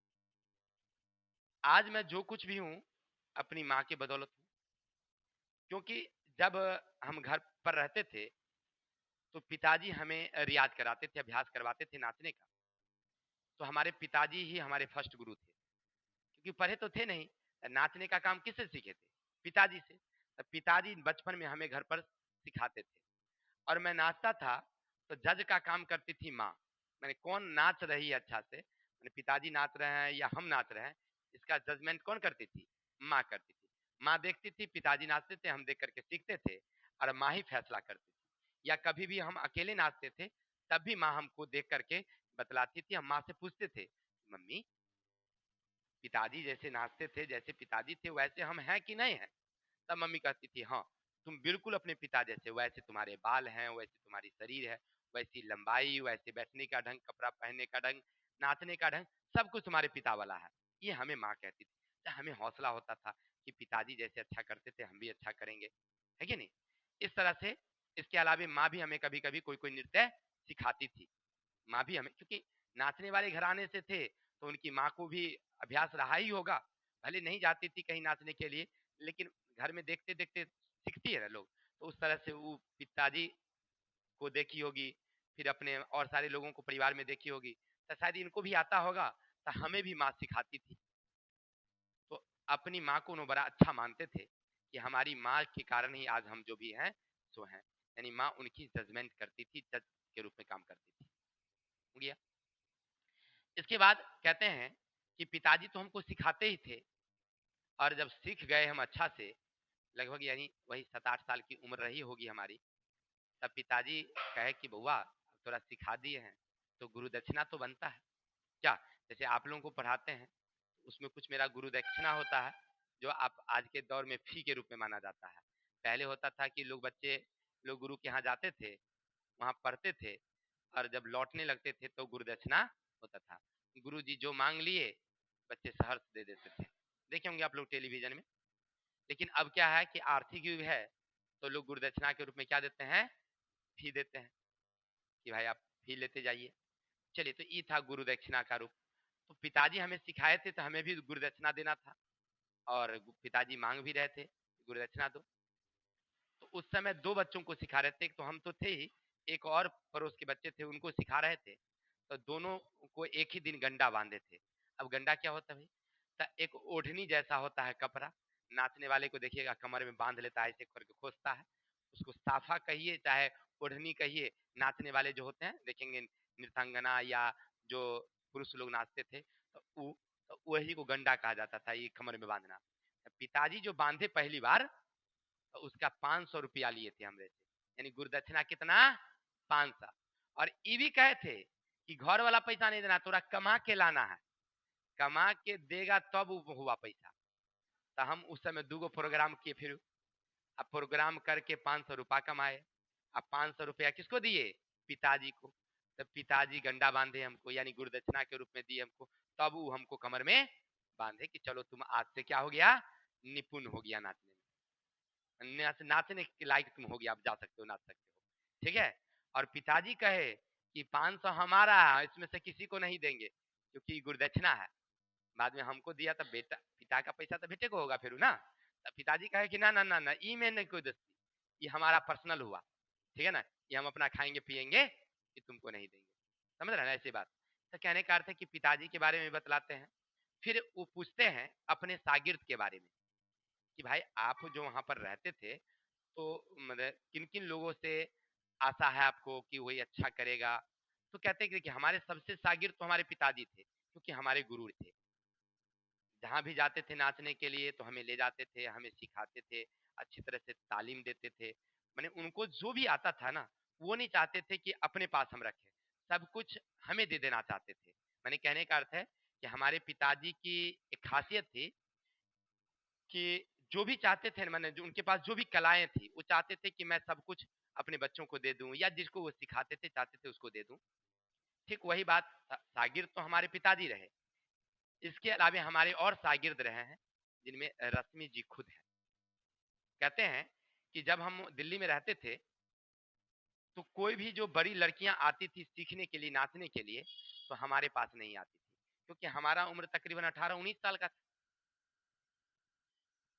आज मैं जो कुछ भी हूँ अपनी माँ की बदौलत हूँ। क्योंकि जब हम घर पर रहते थे तो पिताजी हमें रियाज कराते थे, अभ्यास करवाते थे नाचने का। तो हमारे पिताजी ही हमारे फर्स्ट गुरु थे, क्योंकि पढ़े तो थे नहीं। नाचने का काम किससे सीखे थे? पिताजी से। तो पिताजी बचपन में हमें घर पर सिखाते थे, और मैं नाचता था तो जज का काम करती थी माँ। मैंने कौन नाच रही है अच्छा से, मैंने पिताजी नाच रहे हैं या हम नाच रहे हैं, इसका जजमेंट कौन करती थी? माँ करती थी। माँ देखती थी, पिताजी नाचते थे, हम देख करके सीखते थे, और माँ ही फैसला करती थी। या कभी भी हम अकेले नाचते थे तब भी माँ हमको देख करके बतलाती थी। हम माँ से पूछते थे, मम्मी पिताजी जैसे नाचते थे, जैसे पिताजी थे वैसे हम हैं कि नहीं है? तब मम्मी कहती थी हाँ, तुम बिल्कुल अपने पिता जैसे, वैसे तुम्हारे बाल हैं, वैसे तुम्हारी शरीर है, वैसी लंबाई, वैसे बैठने का ढंग, कपड़ा पहनने का ढंग, नाचने का ढंग, सब कुछ तुम्हारे पिता वाला है। ये हमें माँ कहती थी। तो हमें हौसला होता था कि पिताजी जैसे अच्छा करते थे हम भी अच्छा करेंगे, है कि नहीं? इस तरह से। इसके अलावा माँ भी हमें कभी कभी कोई कोई नृत्य सिखाती थी। माँ भी हमें, क्योंकि नाचने वाले घराने से थे तो उनकी माँ को भी अभ्यास रहा ही होगा। भले नहीं जाती थी कहीं नाचने के लिए, लेकिन घर में देखते देखते सीखती है ना लोग। तो उस तरह से वो पिताजी को देखी होगी, फिर अपने और सारे लोगों को परिवार में देखी होगी, तो शायद इनको भी आता होगा, तो हमें भी माँ सिखाती थी। तो अपनी माँ को उन्होंने बड़ा अच्छा मानते थे कि हमारी माँ के कारण ही आज हम जो भी हैं सो हैं। यानी माँ उनकी जजमेंट करती थी, जज के रूप में काम करती थी। हो गया। इसके बाद कहते हैं कि पिताजी तो हमको सिखाते ही थे, और जब सीख गए हम अच्छा से, लगभग यानी वही 7-8 साल की उम्र रही होगी हमारी, तब पिताजी कहे कि बउआ थोड़ा सिखा दिए हैं तो गुरु दक्षिणा तो बनता है क्या? जैसे आप लोगों को पढ़ाते हैं, उसमें कुछ मेरा गुरु दक्षिणा होता है, जो आप आज के दौर में फी के रूप में माना जाता है। पहले होता था कि लोग बच्चे लोग गुरु के यहाँ जाते थे, वहाँ पढ़ते थे, और जब लौटने लगते थे तो गुरु दक्षिणा होता था। गुरु जी जो मांग लिए बच्चे सहर्ष दे देते थे, देखे होंगे आप लोग टेलीविजन में। लेकिन अब क्या है कि आर्थिक युग है, तो लोग गुरु दक्षिणा के रूप में क्या देते हैं? फी देते हैं, कि भाई आप फी लेते जाइए। चलिए, तो ये था गुरु दक्षिणा का रूप। तो पिताजी हमें सिखाए थे तो हमें भी गुरु दक्षिणा देना था, और पिताजी मांग भी रहे थे गुरु दक्षिणा दो। तो उस समय 2 बच्चों को सिखा रहे थे, एक तो हम तो थे ही, एक और पड़ोस के बच्चे थे उनको सिखा रहे थे। तो दोनों को एक ही दिन गंडा बांधे थे। अब गंडा क्या होता है भाई? तो एक ओढ़नी जैसा होता है कपड़ा, नाचने वाले को देखिएगा कमर में बांध लेता है, ऐसे करके खोसता है। उसको साफा कहिए चाहे ओढ़नी कहिए, नाचने वाले जो होते हैं देखेंगे नृत्यांगना या जो पुरुष लोग नाचते थे, तो वही को गंडा कहा जाता था, ये कमर में बांधना। पिताजी जो बांधे पहली बार, तो उसका 500 रुपया लिए थे हमरे से, यानी गुरुदक्षिणा कितना? 500। और ये भी कहे थे कि घर वाला पैसा नहीं देना, तोरा कमा के लाना है। कमा के देगा तब हुआ पैसा। तो हम उस समय 2 प्रोग्राम किए, फिर अब प्रोग्राम करके 500 रुपया कमाए। अब 500 रुपया किसको दिए? पिताजी को। तब पिताजी गंडा बांधे हमको, यानी गुरुदक्षिणा के रूप में दिए हमको। तब वो हमको कमर में बांधे कि चलो तुम आज से क्या हो गया, निपुण हो गया नाचने में, नाचने के लायक तुम हो गया, अब जा सकते हो, नाच सकते हो, ठीक है। और पिताजी कहे कि 500 हमारा है, इसमें से किसी को नहीं देंगे क्योंकि गुरुदक्षिणा है। बाद में हमको दिया तब बेटा, पिता का पैसा तो बेटे को होगा फिर ना। तब पिताजी कहे कि ना ना ना ना, ई में नहीं कोई दोस्ती, ये हमारा पर्सनल हुआ, ठीक है ना, ये हम अपना खाएंगे पिएंगे, कि तुमको नहीं देंगे। समझ रहे ना ऐसी बात। तो कहने का अर्थ है कि पिताजी के बारे में बतलाते हैं। फिर वो पूछते हैं अपने शागिर्द के बारे में कि भाई आप जो वहां पर रहते थे, तो मतलब किन किन लोगों से आशा है आपको कि वही अच्छा करेगा? तो कहते हैं कि देखिए हमारे सबसे शागिर्द तो हमारे पिताजी थे, क्योंकि हमारे गुरु थे। जहाँ भी जाते थे नाचने के लिए तो हमें ले जाते थे, हमें सिखाते थे, अच्छी तरह से तालीम देते थे। माने उनको जो भी आता था ना, वो नहीं चाहते थे कि अपने पास हम रखें, सब कुछ हमें दे देना चाहते थे। मैंने कहने का अर्थ है कि हमारे पिताजी की एक खासियत थी कि जो भी चाहते थे, मैंने जो उनके पास जो भी कलाएं थी, वो चाहते थे कि मैं सब कुछ अपने बच्चों को दे दूं, या जिसको वो सिखाते थे चाहते थे उसको दे दूं। ठीक वही बात, शागिर्द तो हमारे पिताजी रहे, इसके अलावा हमारे और शागिर्द रहे हैं जिनमें रश्मि जी खुद है। कहते हैं कि जब हम दिल्ली में रहते थे तो कोई भी जो बड़ी लड़कियां आती थी सीखने के लिए, नाचने के लिए, तो हमारे पास नहीं आती थी, क्योंकि हमारा उम्र तकरीबन 18-19 साल का था।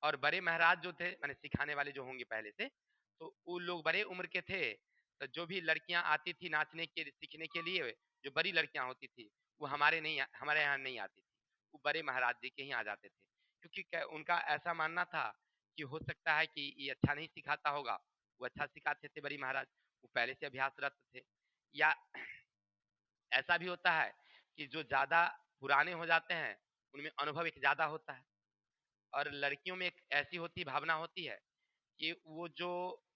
और बड़े महाराज जो थे, मैंने सिखाने वाले जो होंगे पहले से, तो वो लोग बड़े उम्र के थे। तो जो भी लड़कियां आती थी नाचने के सीखने के लिए, जो बड़ी लड़कियां होती थी, वो हमारे यहाँ नहीं आती थी, वो बड़े महाराज जी के ही आ जाते थे। क्योंकि उनका ऐसा मानना था कि हो सकता है कि ये अच्छा नहीं सिखाता होगा, वो अच्छा सिखाते थे बड़ी महाराज, वो पहले से अभ्यासरत थे। या ऐसा भी होता है कि जो ज्यादा पुराने हो जाते हैं उनमें अनुभव एक ज्यादा होता है। और लड़कियों में एक ऐसी होती भावना होती है कि वो जो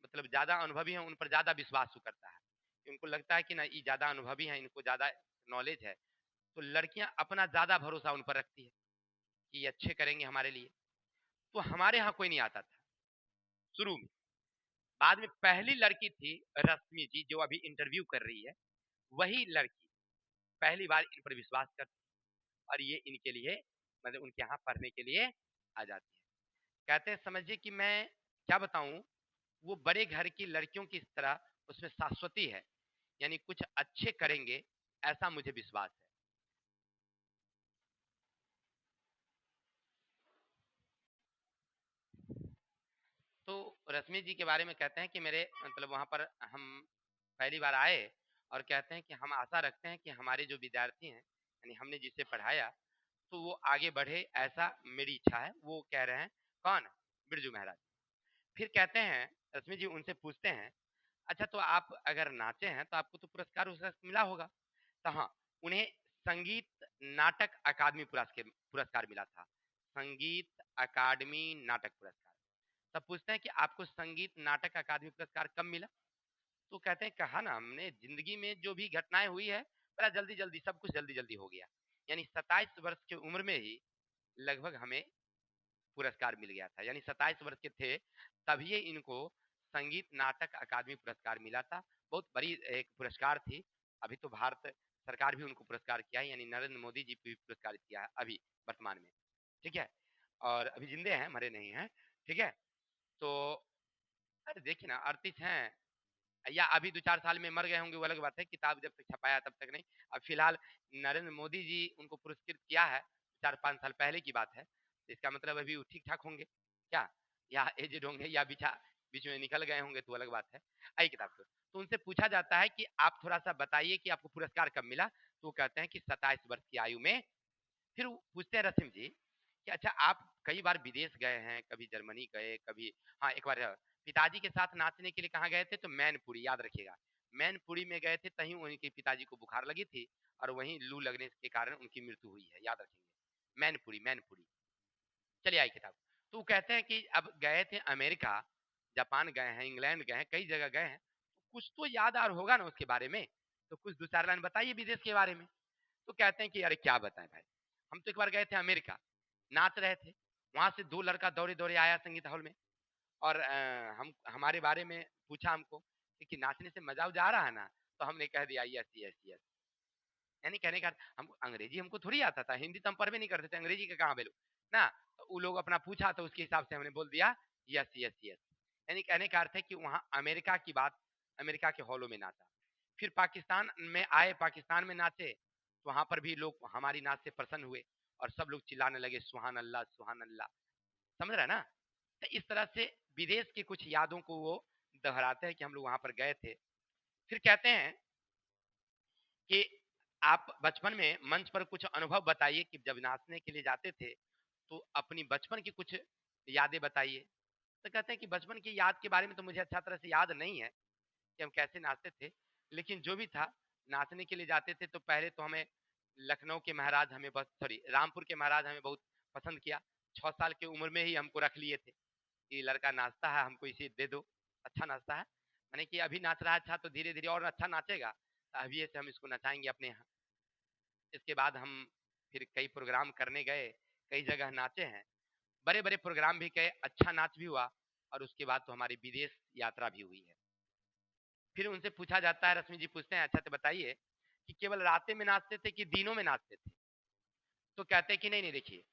मतलब ज्यादा अनुभवी है उन पर ज्यादा विश्वास करता है, कि उनको लगता है कि ना ये ज्यादा अनुभवी है, इनको ज्यादा नॉलेज है। तो लड़कियां अपना ज्यादा भरोसा उन पर रखती है कि ये अच्छे करेंगे हमारे लिए। तो हमारे यहाँ कोई नहीं आता था शुरू में। बाद में पहली लड़की थी रश्मि जी, जो अभी इंटरव्यू कर रही है, वही लड़की पहली बार इन पर विश्वास करती है और ये इनके लिए मतलब उनके यहाँ पढ़ने के लिए आ जाती है। कहते हैं समझिए कि मैं क्या बताऊं, वो बड़े घर की लड़कियों की तरह उसमें शाश्वती है, यानी कुछ अच्छे करेंगे, ऐसा मुझे विश्वास है। तो रश्मि जी के बारे में कहते हैं कि मेरे मतलब वहां पर हम पहली बार आए, और कहते हैं कि हम आशा रखते हैं कि हमारे जो विद्यार्थी हैं, यानी हमने जिसे पढ़ाया, तो वो आगे बढ़े, ऐसा मेरी इच्छा है। वो कह रहे हैं कौन? बिरजू महाराज। फिर कहते हैं, रश्मि जी उनसे पूछते हैं, अच्छा तो आप अगर नाचे हैं तो आपको तो पुरस्कार उसका मिला होगा? तो हाँ, उन्हें संगीत नाटक अकादमी पुरस्कार पुरस्कार मिला था, संगीत अकादमी नाटक पुरस्कार। तब पूछते हैं कि आपको संगीत नाटक अकादमी पुरस्कार कब मिला? तो कहते हैं कहा ना हमने, जिंदगी में जो भी घटनाएं हुई है बड़ा जल्दी जल्दी, सब कुछ जल्दी जल्दी हो गया। यानी 27 वर्ष की उम्र में ही लगभग हमें पुरस्कार मिल गया था, यानी 27 वर्ष के थे तभी इनको संगीत नाटक अकादमी पुरस्कार मिला था। बहुत बड़ी एक पुरस्कार थी। अभी तो भारत सरकार भी उनको पुरस्कार किया है, यानी नरेंद्र मोदी जी भी पुरस्कार किया है अभी वर्तमान में, ठीक है। और अभी जिंदे हैं, मरे नहीं हैं, ठीक है। तो अरे देखिए ना, 38 हैं, या अभी 2-4 साल में मर गए होंगे वो अलग बात है, किताब जब तक छपाया तब तक नहीं। अब फिलहाल नरेंद्र मोदी जी उनको पुरस्कृत किया है, 4-5 साल पहले की बात है, तो इसका मतलब अभी वो ठीक ठाक होंगे क्या, या एजेड होंगे, या बीच में निकल गए होंगे, तो अलग बात है। आई किताब तो उनसे पूछा जाता है कि आप थोड़ा सा बताइए कि आपको पुरस्कार कब मिला? तो वो कहते हैं कि 27 वर्ष की आयु में। फिर वो पूछते हैं रसीम जी कि अच्छा आप कई बार विदेश गए हैं, कभी जर्मनी गए, कभी हाँ एक बार पिताजी के साथ नाचने के लिए कहाँ गए थे? तो मैनपुरी, याद रखिएगा, मैनपुरी में गए थे, तहीं उनके पिताजी को बुखार लगी थी और वहीं लू लगने के कारण उनकी मृत्यु हुई है, याद रखेंगे। मैनपुरी, मैनपुरी। चलिए आई किताब। तो वो कहते हैं कि अब गए थे अमेरिका, जापान गए हैं, इंग्लैंड गए हैं, कई जगह गए हैं, तो कुछ तो याद आ होगा ना उसके बारे में, तो कुछ 2-4 लाइन बताइए विदेश के बारे में। तो कहते हैं कि अरे क्या बताएं भाई, हम तो एक बार गए थे अमेरिका, नाच रहे थे, वहां से 2 लड़का दौड़े दौड़े आया संगीत हॉल में, और हम हमारे बारे में पूछा हमको कि नाचने से मजा उजा आ रहा है ना, तो हमने कह दिया यस यस यस। यानी कहने का हम अंग्रेजी हमको थोड़ी आता था, हिंदी तो हम पढ़ भी नहीं करते थे, अंग्रेजी का कहाँ वैल्यू ना। तो वो लोग अपना पूछा तो उसके हिसाब से हमने बोल दिया यस यस यस। यानी कहने का अर्थ है कि वहाँ अमेरिका की बात, अमेरिका के हॉलों में नाचा। फिर पाकिस्तान में आए, पाकिस्तान में नाचे, तो वहां पर भी लोग हमारी नाच से प्रसन्न हुए और सब लोग चिल्लाने लगे सुहान अल्लाह सुहान अल्लाह। समझ रहा है ना। तो इस तरह से विदेश की कुछ यादों को वो दोहराते हैं कि हम लोग वहां पर गए थे। फिर कहते हैं कि आप बचपन में मंच पर कुछ अनुभव बताइए कि जब नाचने के लिए जाते थे तो अपनी बचपन की कुछ यादें बताइए। तो कहते हैं कि बचपन की याद के बारे में तो मुझे अच्छा तरह से याद नहीं है कि हम कैसे नाचते थे, लेकिन जो भी था, नाचने के लिए जाते थे तो पहले तो हमें लखनऊ के महाराज हमें बस सॉरी रामपुर के महाराज हमें बहुत पसंद किया। 6 साल की उम्र में ही हमको रख लिए थे कि लड़का नाचता है, हमको इसे दे दो, अच्छा नाचता है, मैंने कि अभी नाच रहा है अच्छा तो धीरे धीरे और अच्छा नाचेगा, तो अभी से हम इसको नचाएंगे अपने यहाँ। इसके बाद हम फिर कई प्रोग्राम करने गए, कई जगह नाचे हैं, बड़े बड़े प्रोग्राम भी गए, अच्छा नाच भी हुआ, और उसके बाद तो हमारी विदेश यात्रा भी हुई है। फिर उनसे पूछा जाता है, रश्मि जी पूछते हैं अच्छा तो बताइए कि केवल रातें में नाचते थे कि दिनों में नाचते थे। तो कहते हैं कि नहीं नहीं देखिए,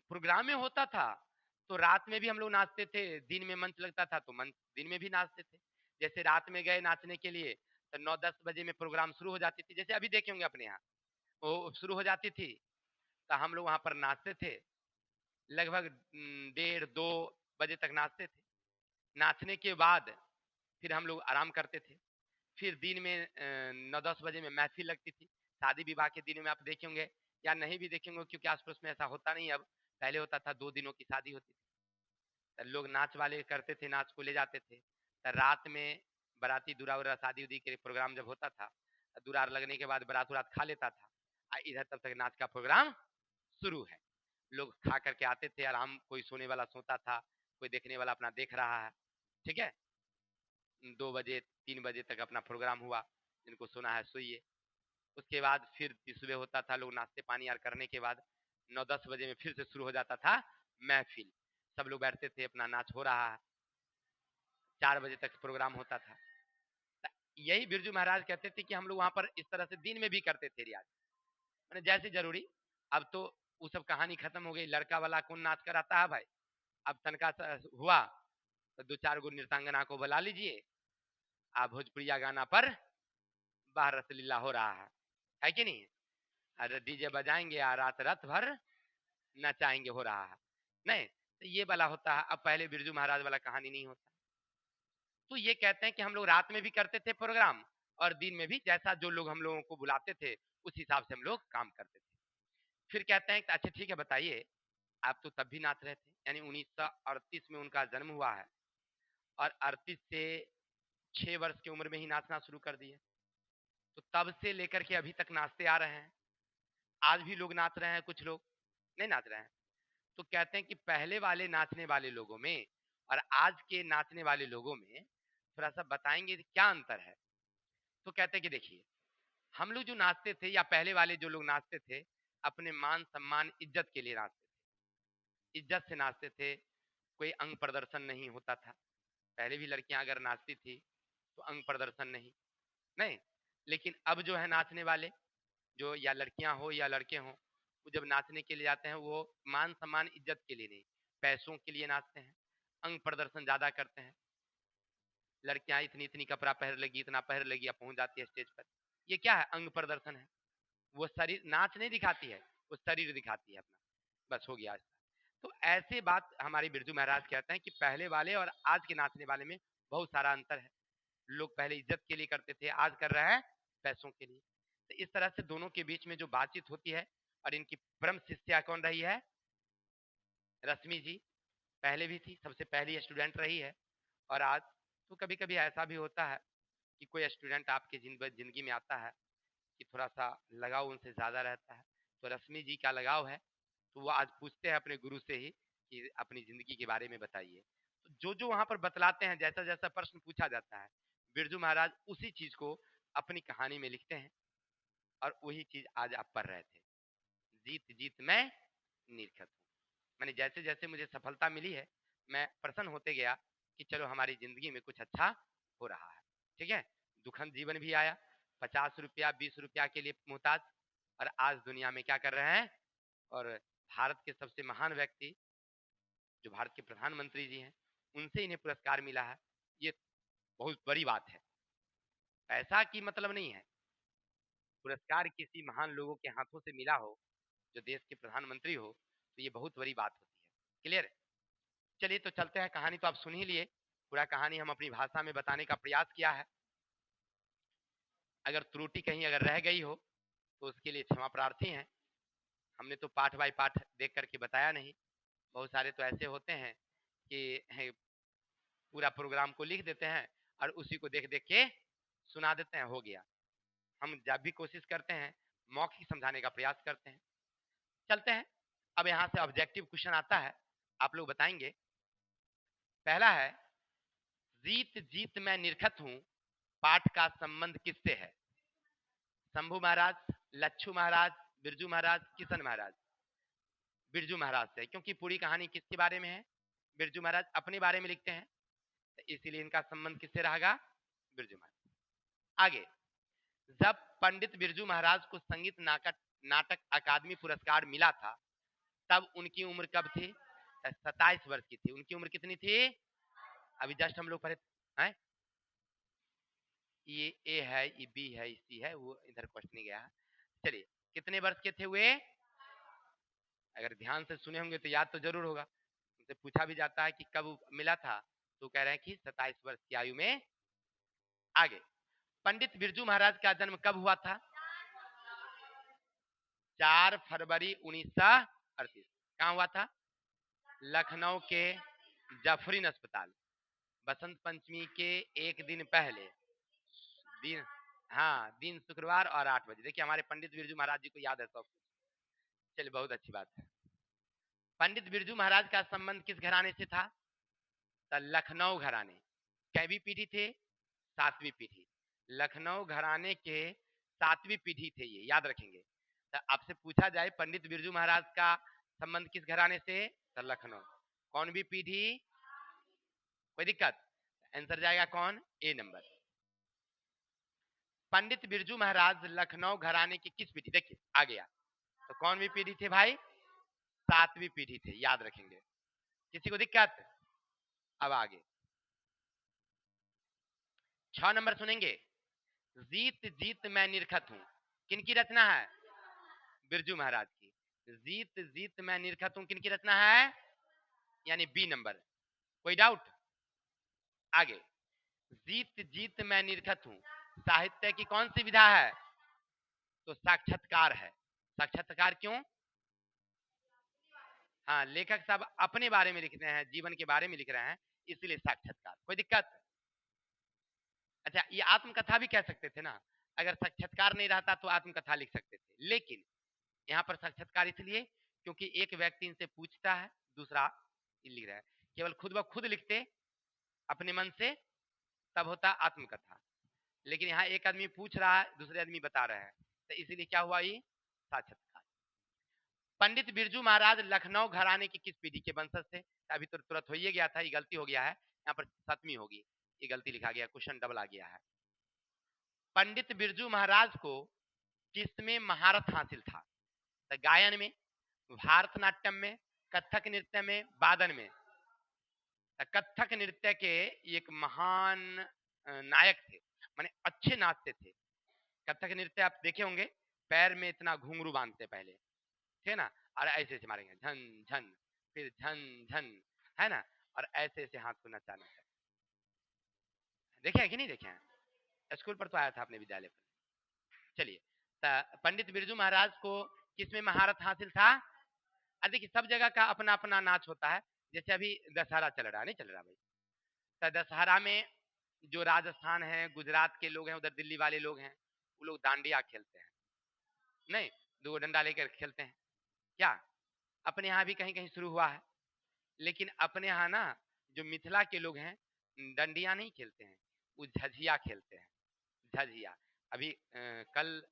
प्रोग्राम में होता था तो रात में भी हम लोग नाचते थे, दिन में मंच लगता था तो मंच दिन में भी नाचते थे। जैसे रात में गए नाचने के लिए तो 9-10 बजे में प्रोग्राम शुरू हो जाती थी, जैसे अभी देखे होंगे अपने यहाँ वो शुरू हो जाती थी, तो हम लोग वहां पर नाचते थे, लगभग 1:30-2 बजे तक नाचते थे। नाचने के बाद फिर हम लोग आराम करते थे। फिर दिन में 9-10 बजे में महफिल लगती थी। शादी विवाह के दिनों में आप देखे होंगे या नहीं भी देखे होंगे, क्योंकि आस पड़ोस में ऐसा होता नहीं अब, पहले होता था 2 दिनों की शादी होती थी, तो लोग नाच वाले करते थे, नाच को ले जाते थे, तो रात में बाराती दूरा उरा शादी उदी के प्रोग्राम जब होता था, दूरार लगने के बाद बारात उरात खा लेता था, इधर तब तक नाच का प्रोग्राम शुरू है। लोग खा करके आते थे आराम, कोई सोने वाला सोता था, कोई देखने वाला अपना देख रहा है, ठीक है। 2 बजे 3 बजे तक अपना प्रोग्राम हुआ, जिनको सोना है सोइए। उसके बाद फिर सुबह होता था, लोग नाश्ते पानी यार करने के बाद 9-10 बजे में फिर से शुरू हो जाता था महफिल। सब लोग बैठते थे, अपना नाच हो रहा है, 4 बजे तक प्रोग्राम होता था। यही बिरजू महाराज कहते थे कि हम लोग वहां पर इस तरह से दिन में भी करते थे रियाज, मैंने जैसे जरूरी। अब तो वो सब कहानी खत्म हो गई, लड़का वाला कौन नाच कर आता है भाई। अब तनका हुआ तो 2-4 गो नृत्यांगना को बुला लीजिए, आप भोजपुरिया गाना पर बाहर रसलीला हो रहा है कि नहीं। अरे डीजे बजाएंगे आ रात रात भर नचाएंगे हो रहा है, नहीं तो ये वाला होता है। अब पहले बिरजू महाराज वाला कहानी नहीं होता। तो ये कहते हैं कि हम लोग रात में भी करते थे प्रोग्राम और दिन में भी, जैसा जो लोग हम लोगों को बुलाते थे उस हिसाब से हम लोग काम करते थे। फिर कहते हैं कि अच्छा ठीक है बताइए, आप तो तब भी नाच रहे थे, यानी 1938 में उनका जन्म हुआ है और 38 से 6 वर्ष की उम्र में ही नाचना शुरू कर दिए, तो तब से लेकर के अभी तक नाचते आ रहे हैं। आज भी लोग नाच रहे हैं, कुछ लोग नहीं नाच रहे हैं। तो कहते हैं कि पहले वाले नाचने वाले लोगों में और आज के नाचने वाले लोगों में थोड़ा सा बताएंगे कि क्या अंतर है। तो कहते हैं कि देखिए, हम लोग जो नाचते थे या पहले वाले जो लोग नाचते थे, अपने मान सम्मान इज्जत के लिए नाचते थे, इज्जत से नाचते थे, कोई अंग प्रदर्शन नहीं होता था। पहले भी लड़कियां अगर नाचती थी तो अंग प्रदर्शन नहीं, नहीं। लेकिन अब जो है नाचने वाले, जो या लड़कियां हो या लड़के हो, वो जब नाचने के लिए जाते हैं वो मान सम्मान इज्जत के लिए नहीं, पैसों के लिए नाचते हैं, अंग प्रदर्शन ज्यादा करते हैं। लड़कियां इतनी इतनी कपड़ा पहन लेगी, इतना पहन लेगी, अब पहुंच जाती है स्टेज पर, ये क्या है, अंग प्रदर्शन है। वो शरीर नाच नहीं दिखाती है, वो शरीर दिखाती है अपना, बस हो गया। तो ऐसे बात हमारे बिरजू महाराज कहते हैं कि पहले वाले और आज के नाचने वाले में बहुत सारा अंतर है। लोग पहले इज्जत के लिए करते थे, आज कर रहे हैं पैसों के लिए। तो इस तरह से दोनों के बीच में जो बातचीत होती है, और इनकी परम शिष्या कौन रही है, रश्मि जी पहले भी थी, सबसे पहली स्टूडेंट रही है। और आज तो कभी कभी ऐसा भी होता है कि कोई स्टूडेंट आपके जिंदगी में आता है कि थोड़ा सा लगाव उनसे ज्यादा रहता है, तो रश्मि जी का लगाव है, तो वो आज पूछते हैं अपने गुरु से ही कि अपनी जिंदगी के बारे में बताइए। तो जो जो वहां पर बतलाते हैं, जैसा जैसा प्रश्न पूछा जाता है, बिरजू महाराज उसी चीज को अपनी कहानी में लिखते हैं, और वही चीज आज आप पढ़ रहे थे। जीत जीत मैं निरखत हूँ। मैंने जैसे जैसे मुझे सफलता मिली है, मैं प्रसन्न होते गया कि चलो हमारी जिंदगी में कुछ अच्छा हो रहा है। ठीक है, दुखद जीवन भी आया, 50 रुपया 20 रुपया के लिए मोहताज, और आज दुनिया में क्या कर रहे हैं, और भारत के सबसे महान व्यक्ति जो भारत के प्रधानमंत्री जी हैं, उनसे इन्हें पुरस्कार मिला है। ये बहुत बड़ी बात है। पैसा की मतलब नहीं है, पुरस्कार किसी महान लोगों के हाथों से मिला हो, जो देश के प्रधानमंत्री हो, तो ये बहुत बड़ी बात होती है। क्लियर? चलिए तो चलते हैं, कहानी तो आप सुन ही लिए, पूरा कहानी हम अपनी भाषा में बताने का प्रयास किया है। अगर त्रुटि कहीं अगर रह गई हो तो उसके लिए क्षमा प्रार्थी हैं। हमने तो पाठ बाय पाठ देख करके बताया नहीं। बहुत सारे तो ऐसे होते हैं कि पूरा प्रोग्राम को लिख देते हैं और उसी को देख देख के सुना देते हैं, हो गया। हम जब भी कोशिश करते हैं मौखिक समझाने का प्रयास करते हैं। चलते हैं, अब यहाँ से ऑब्जेक्टिव क्वेश्चन आता है, आप लोग बताएंगे। पहला है, जीत जीत मैं निरखत हूँ, पाठ का संबंध किससे है? शंभू महाराज, लच्छू महाराज, बिरजू महाराज, किशन महाराज? बिरजू महाराज से, क्योंकि पूरी कहानी किसके बारे में है? बिरजू महाराज अपने बारे में लिखते हैं, तो इसीलिए इनका संबंध किससे रहेगा? बिरजू महाराज। आगे, जब पंडित बिरजू महाराज को संगीत नाटक अकादमी पुरस्कार मिला था, तब उनकी उम्र कब थी? 27 वर्ष की थी। उनकी उम्र कितनी थी? अभी जस्ट हम लोग पढ़े हैं, ये ए है, ये बी है, ये सी है, वो इधर क्वेश्चन गया है। चलिए, कितने वर्ष के थे वे? अगर ध्यान से सुने होंगे तो याद तो जरूर होगा। उनसे पूछा भी जाता है कि कब मिला था, तो कह रहे हैं कि 27 वर्ष की आयु में। आगे, पंडित बिरजू महाराज का जन्म कब हुआ था? 4 फरवरी 1938। कहाँ हुआ था? लखनऊ के जफरीन अस्पताल, बसंत पंचमी के एक दिन पहले। दिन, हाँ, दिन शुक्रवार और 8 बजे। देखिए हमारे पंडित बिरजू महाराज जी को याद है सब। चलिए, बहुत अच्छी बात है। पंडित बिरजू महाराज का संबंध किस घराने से था? तो लखनऊ घराने। कैवी पीढ़ी थे? 7वीं पीढ़ी। लखनऊ घराने के 7वीं पीढ़ी थे ये, याद रखेंगे। तो आपसे पूछा जाए पंडित बिरजू महाराज का संबंध किस घराने से? तो लखनऊ। कौन भी पीढ़ी? कोई दिक्कत? आंसर जाएगा कौन? ए नंबर। पंडित बिरजू महाराज लखनऊ घराने की किस पीढ़ी? देखिए आ गया, तो कौन भी पीढ़ी थे भाई? 7वीं पीढ़ी थे, याद रखेंगे। किसी को दिक्कत? अब आगे 6 नंबर सुनेंगे। जीत जीत मैं निरखत हूं, किनकी रचना है? बिरजू महाराज की। जीत जीत मैं निरखत हूं किनकी रचना है? यानी बी नंबर। कोई डाउट? आगे, जीत जीत मैं निरखत हूं साहित्य की कौन सी विधा है? तो साक्षात्कार है। साक्षात्कार क्यों? हाँ, लेखक साहब अपने बारे में लिख रहे हैं, जीवन के बारे में लिख रहे हैं, इसलिए साक्षात्कार। कोई दिक्कत? अच्छा, ये आत्मकथा भी कह सकते थे ना, अगर साक्षात्कार नहीं रहता तो आत्मकथा लिख सकते थे, लेकिन यहाँ पर साक्षात्कार इसलिए क्योंकि एक व्यक्ति इनसे पूछता है, दूसरा लिख रहा है। केवल खुद ब खुद लिखते अपने मन से, तब होता आत्मकथा। लेकिन यहाँ एक आदमी पूछ रहा है, दूसरे आदमी बता रहे हैं, तो इसीलिए क्या हुआ? ये साक्षात्कार। पंडित बिरजू महाराज लखनऊ घराने की किस पीढ़ी के वंशज थे? अभी तो तुरंत हो ही गया था, ये गलती हो गया है, यहाँ पर 7वीं होगी, ये गलती लिखा गया, क्वेश्चन डबल आ गया है। पंडित बिरजू महाराज को किसमें महारत हासिल था? तो गायन में, भारतनाट्यम में, कथक नृत्य में, वादन में? कथक नृत्य के एक महान नायक थे, माने अच्छे नाचते थे। कथक नृत्य आप देखे होंगे, पैर में इतना घुंघरू बांधते पहले, थे ना, और ऐसे ऐसे मारेंगे, झन झन, फिर झन झन, है ना, और ऐसे ऐसे हाथ को नचाना है। देखे हैं कि नहीं देखे हैं? स्कूल पर तो आया था अपने विद्यालय पर। चलिए, पंडित बिरजू महाराज को किसमें महारत हासिल था? देखिए सब जगह का अपना अपना नाच होता है। जैसे अभी दशहरा चल रहा है, नहीं चल रहा भाई, तो दशहरा में जो राजस्थान है, गुजरात के लोग हैं, उधर दिल्ली वाले लोग हैं, वो लोग डांडिया खेलते हैं, नहीं, दो डंडा लेकर खेलते हैं। क्या अपने यहाँ भी कहीं कहीं शुरू हुआ है, लेकिन अपने यहाँ ना जो मिथिला के लोग हैं, डंडिया नहीं खेलते हैं, वो झझिया खेलते हैं। झझिया अभी कल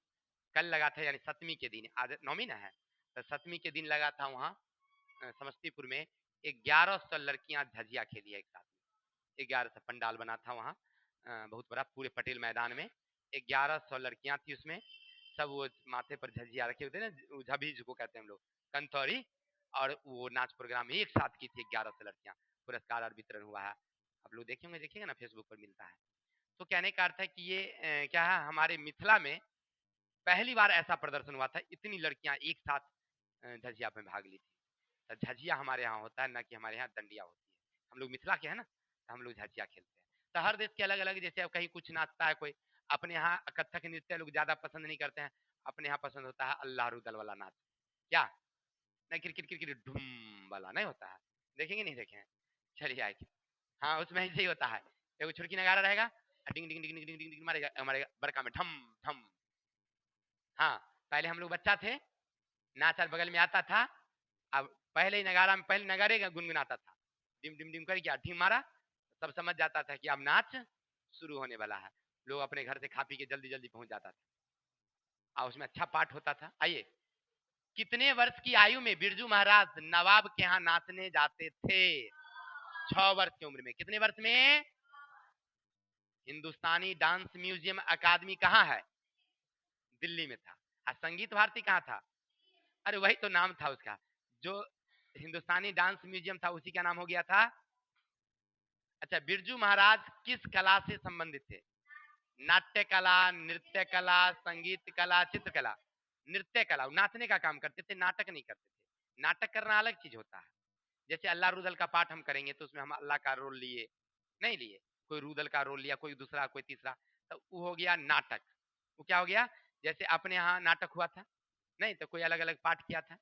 कल लगा था, यानी 7वीं के दिन, आज 9वीं ना है, तो 7वीं के दिन लगा था वहाँ समस्तीपुर में 1100 लड़कियां झजिया खेली है एक साथ में। 1100 पंडाल बना था वहाँ बहुत बड़ा पूरे पटेल मैदान में। 1100 लड़कियां थी उसमें, सब वो माथे पर झजिया रखे होते ना, झबी जिसको कहते हैं हम लोग, कंथौरी, और वो नाच प्रोग्राम एक साथ की थी 1100 लड़कियां। पुरस्कार और वितरण हुआ है, आप लोग देखेंगे, देखिएगा ना फेसबुक पर मिलता है। तो कहने का अर्थ है कि ये क्या है, हमारे मिथिला में पहली बार ऐसा प्रदर्शन हुआ था, इतनी लड़कियां एक साथ झजिया में भाग ली थी। तो झजिया हमारे यहाँ होता है, ना कि हमारे यहाँ दंडिया होती है। हम लोग मिथिला के हैं ना, तो हम लोग झजिया खेलते हैं। तो हर देश के अलग अलग, जैसे कहीं कुछ नाचता है कोई, अपने यहाँ कथक नृत्य लोग ज्यादा पसंद नहीं करते हैं, अपने यहाँ पसंद होता है अल्लाह रुदल वाला नाच, क्या नहीं, क्रिकेट क्रिकेट ढूम वाला नहीं होता है, देखेंगे नहीं देखे हैं, चलिए आए। हाँ उसमें ऐसे ही होता है, एगो छुड़की नगारा रहेगा, डिंग डिंग डिंग डिंग डिंग डिंग मारेगा, हमारे बड़का में ठम ठम। हाँ पहले हम लोग बच्चा थे, नाच बगल में आता था, अब पहले ही नगारा में पहले नगारे गुनगुनाता था, डिम डिम डिम करके ठीक मारा, सब समझ जाता था कि अब नाच शुरू होने वाला है। लोग अपने घर से खा पी के जल्दी जल्दी पहुंच जाता था, और उसमें अच्छा पाठ होता था। आइए, कितने वर्ष की आयु में बिरजू महाराज नवाब के यहाँ नाचने जाते थे? 6 वर्ष की उम्र में। कितने वर्ष में? हिंदुस्तानी डांस म्यूजियम अकादमी कहाँ है? दिल्ली में था। और संगीत भारती कहाँ था? अरे वही तो नाम था उसका, जो हिंदुस्तानी डांस म्यूजियम था उसी का नाम हो गया था। अच्छा, बिरजू महाराज किस कला से संबंधित थे? नाट्य कला, नृत्य कला, संगीत कला, चित्रकला? नृत्य कला, नाचने का काम करते थे, नाटक नहीं करते थे। नाटक करना अलग चीज होता है। जैसे अल्लाह रुदल का पाठ हम करेंगे तो उसमें हम अल्लाह का रोल लिए, नहीं लिए, कोई रुदल का रोल लिया, कोई दूसरा, कोई तीसरा, तो वो हो गया नाटक। वो क्या हो गया? जैसे अपने यहाँ नाटक हुआ था, नहीं तो कोई अलग अलग पाठ किया था,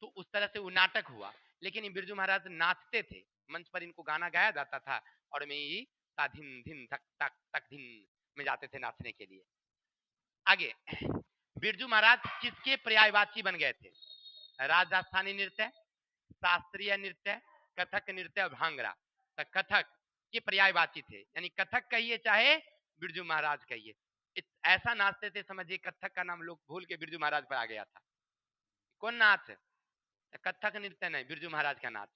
तो उस तरह से वो नाटक हुआ। लेकिन बिरजू महाराज नाचते थे, मंच पर इनको गाना गाया जाता था, और में ही ता धिन धिन तक तक तक धिन में जाते थे नाचने के लिए। आगे, बिरजू महाराज किसके पर्यायवाची बन गए थे? राजस्थानी नृत्य, शास्त्रीय नृत्य, कथक नृत्य और भांगड़ा। तो कथक के पर्यायवाची थे, यानी कथक कहिए चाहे बिरजू महाराज कहिए, ऐसा नाचते थे, समझिए कथक का नाम लोग भूल के बिरजू महाराज पर आ गया था। कौन नाच? कथक नृत्य नहीं, बिरजू महाराज का नाच।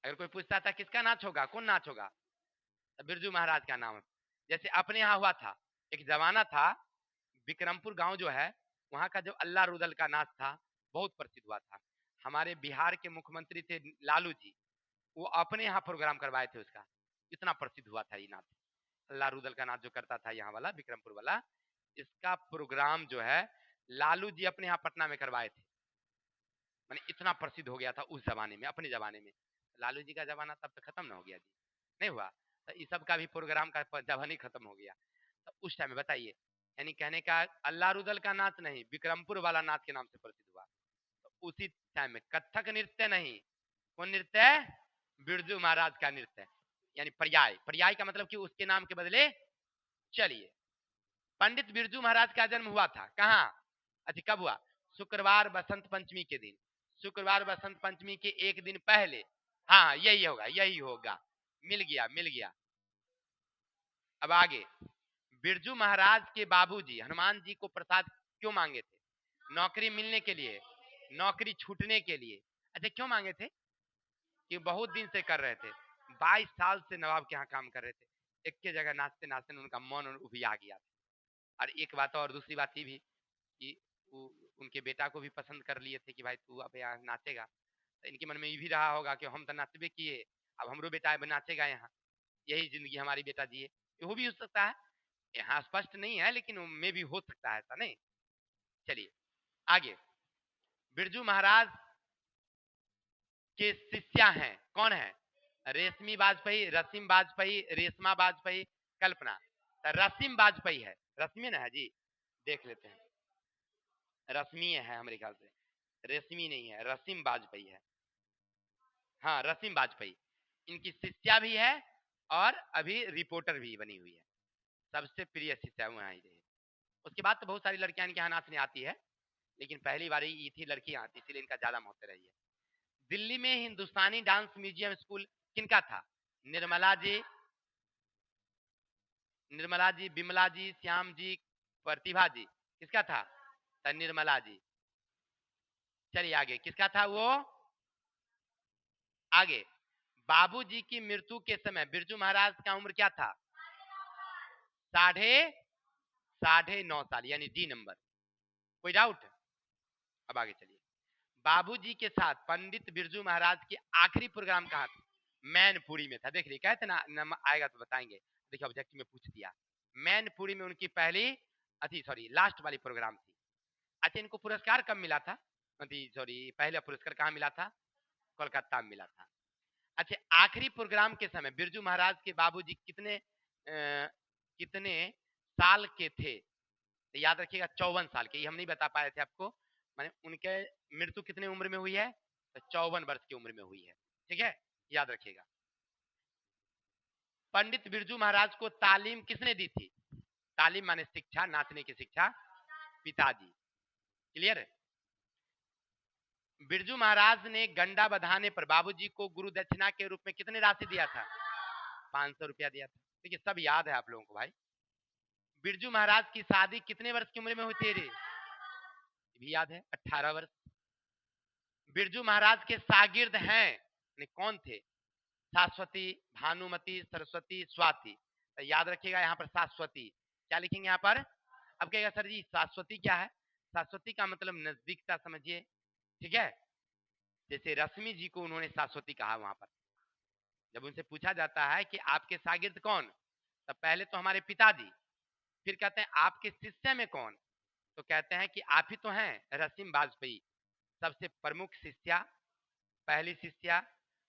अगर कोई पूछता था किसका नाच होगा, कौन नाच होगा, तो बिरजू महाराज का नाम। जैसे अपने यहाँ हुआ था, एक जमाना था, विक्रमपुर गांव जो है, वहां का जो अल्लाह रुदल का नाच था बहुत प्रसिद्ध हुआ था। हमारे बिहार के मुख्यमंत्री थे लालू जी, वो अपने यहाँ प्रोग्राम करवाए थे उसका, इतना प्रसिद्ध हुआ था ये नाच। अल्लाह रुदल का नाच जो करता था यहाँ वाला, विक्रमपुर वाला, इसका प्रोग्राम जो है लालू जी अपने यहाँ पटना में करवाए थे। मैंने इतना प्रसिद्ध हो गया था उस जमाने में, अपने जमाने में। लालू जी का जमाना तब तो खत्म ना हो गया जी, नहीं हुआ, तो इस सब का भी प्रोग्राम का जमाना ही खत्म हो गया। तो उस टाइम में बताइए, यानी कहने का अल्लाह रुदल का नाच नहीं, विक्रमपुर वाला नाच के नाम से प्रसिद्ध हुआ। तो उसी टाइम में कथक नृत्य नहीं, कौन नृत्य? बिरजू महाराज का नृत्य, यानी पर्याय। पर्याय का मतलब कि उसके नाम के बदले। चलिए, पंडित बिरजू महाराज का जन्म हुआ था कहाँ? अच्छा, कब हुआ? शुक्रवार बसंत पंचमी के दिन। शुक्रवार बसंत पंचमी के एक दिन पहले। हाँ यही होगा, यही होगा, मिल गया मिल गया। अब आगे, बिरजू महाराज के बाबूजी हनुमान जी को प्रसाद क्यों मांगे थे? नौकरी मिलने के लिए, नौकरी छूटने के लिए? अच्छा, क्यों मांगे थे? कि बहुत दिन से कर रहे थे, 22 साल से नवाब के यहाँ काम कर रहे थे, एक के जगह नाचते नाचते उनका मन उबिया गया था। और एक बात और दूसरी बात ये भी कि वो उनके बेटा को भी पसंद कर लिए थे कि भाई तू अब यहाँ नाचेगा, तो इनके मन में ये भी रहा होगा कि हम तो नाचबे किए, अब हमरो बेटा अब नाचेगा यहाँ, यही जिंदगी हमारी बेटा जिए। वो भी हो सकता है, यहाँ स्पष्ट नहीं है, लेकिन में भी हो सकता है ऐसा, नहीं। चलिए आगे, बिरजू महाराज के शिष्या हैं, कौन है? रेशमी वाजपेयी, रसीम वाजपेयी, रेशमा वाजपेयी, कल्पना। तो रसीम वाजपेयी है, रश्मि ना है जी, देख लेते हैं, रश्मि है हमारे ख्याल से, रेशमी नहीं है, रसीम वाजपेयी है। हाँ रसीम वाजपेयी, इनकी शिष्या भी है और अभी रिपोर्टर भी बनी हुई है, सबसे प्रिय शिष्या वहाँ ही रही। उसके बाद तो बहुत सारी लड़कियां इनके यहाँ नाचने आती है, लेकिन पहली बार ये थी लड़की आती, इसलिए इनका ज्यादा महत्व रही है। दिल्ली में हिंदुस्तानी डांस म्यूजियम स्कूल किनका था? निर्मला जी, निर्मला जी, बिमला जी, श्याम जी, प्रतिभा जी, किसका था? तो निर्मला जी। चलिए आगे किसका था वो? आगे बाबूजी की मृत्यु के समय बिरजू महाराज का उम्र क्या था? साढ़े साढ़े 9 साल, यानी डी नंबर। कोई डाउट? अब आगे चलिए। बाबूजी के साथ पंडित बिरजू महाराज की आखिरी प्रोग्राम कहाँ था? मैनपुरी में था। देख रही कहते ना आएगा तो बताएंगे। देखिए ऑब्जेक्टिव में पूछ दिया। मैनपुरी में उनकी पहली सॉरी लास्ट वाली प्रोग्राम थी। अच्छा इनको पुरस्कार कब मिला था? सॉरी पहला पुरस्कार कहाँ मिला था? कोलकाता में मिला था। अच्छा आखिरी प्रोग्राम के समय बिरजू महाराज के बाबूजी कितने साल के थे? तो याद रखिएगा 54 साल के। ये हम नहीं बता पाए थे आपको, माने उनके मृत्यु कितने उम्र में हुई है? तो 54 वर्ष की उम्र में हुई है। ठीक है, याद रखिएगा। पंडित बिरजू महाराज को तालीम किसने दी थी? तालीम माने शिक्षा, नाचने की शिक्षा, पिताजी। क्लियर है? बिरजू महाराज ने गंडा बधाने पर बाबूजी को गुरु दक्षिणा के रूप में कितने राशि दिया था? 500 रुपया दिया था। देखिए सब याद है आप लोगों को भाई। बिरजू महाराज की शादी कितने वर्ष की उम्र में हुई थी? रे भी याद है, 18 वर्ष। बिरजू महाराज के शागिर्द हैं कौन थे? शाश्वती, भानुमति, सरस्वती, स्वाति। तो याद रखिएगा यहाँ पर शाश्वती। क्या लिखेंगे यहाँ पर? अब कहेगा सर जी शाश्वती क्या है? शाश्वती का मतलब नजदीकता समझिए। ठीक है, जैसे रश्मि जी को उन्होंने शाश्वती कहा वहां पर। जब उनसे पूछा जाता है कि आपके शागिर्द कौन, तब पहले तो हमारे पिताजी, फिर कहते हैं आपके शिष्य में कौन, तो कहते हैं कि आप ही तो हैं रसीम वाजपेयी, सबसे प्रमुख शिष्या, पहली शिष्या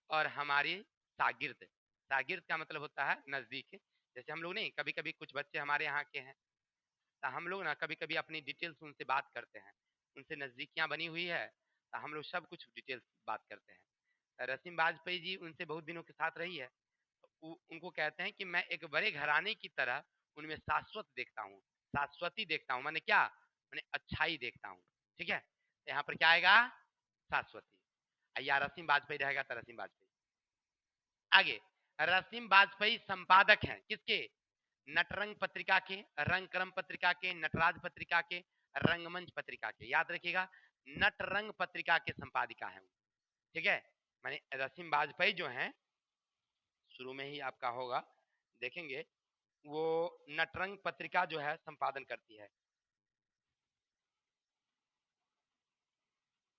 और हमारी शागिर्द। शागिर्द का मतलब होता है नजदीक। जैसे हम लोग नहीं, कभी कभी कुछ बच्चे हमारे यहाँ के हैं तो हम लोग ना कभी कभी अपनी डिटेल्स उनसे बात करते हैं, उनसे नजदीकियां बनी हुई है तो हम लोग सब कुछ डिटेल्स बात करते हैं। रसीम वाजपेयी जी उनसे बहुत दिनों के साथ रही है, तो उनको कहते हैं कि मैं एक बड़े घराने की तरह उनमें शाश्वत देखता हूँ, शाश्वती देखता हूँ, मैंने क्या, मैंने अच्छाई देखता हूँ। ठीक है, तो यहाँ पर क्या आएगा? शाश्वती। या रसीम वाजपेयी रहेगा तो रसीम वाजपेयी। आगे रसीम वाजपेयी संपादक हैं किसके? नटरंग पत्रिका के, रंगक्रम पत्रिका के, नटराज पत्रिका के, रंगमंच पत्रिका के। याद रखिएगा नटरंग पत्रिका के संपादिका हैं। ठीक है, माने रसीम वाजपेयी जो हैं शुरू में ही आपका होगा देखेंगे, वो नटरंग पत्रिका जो है संपादन करती है।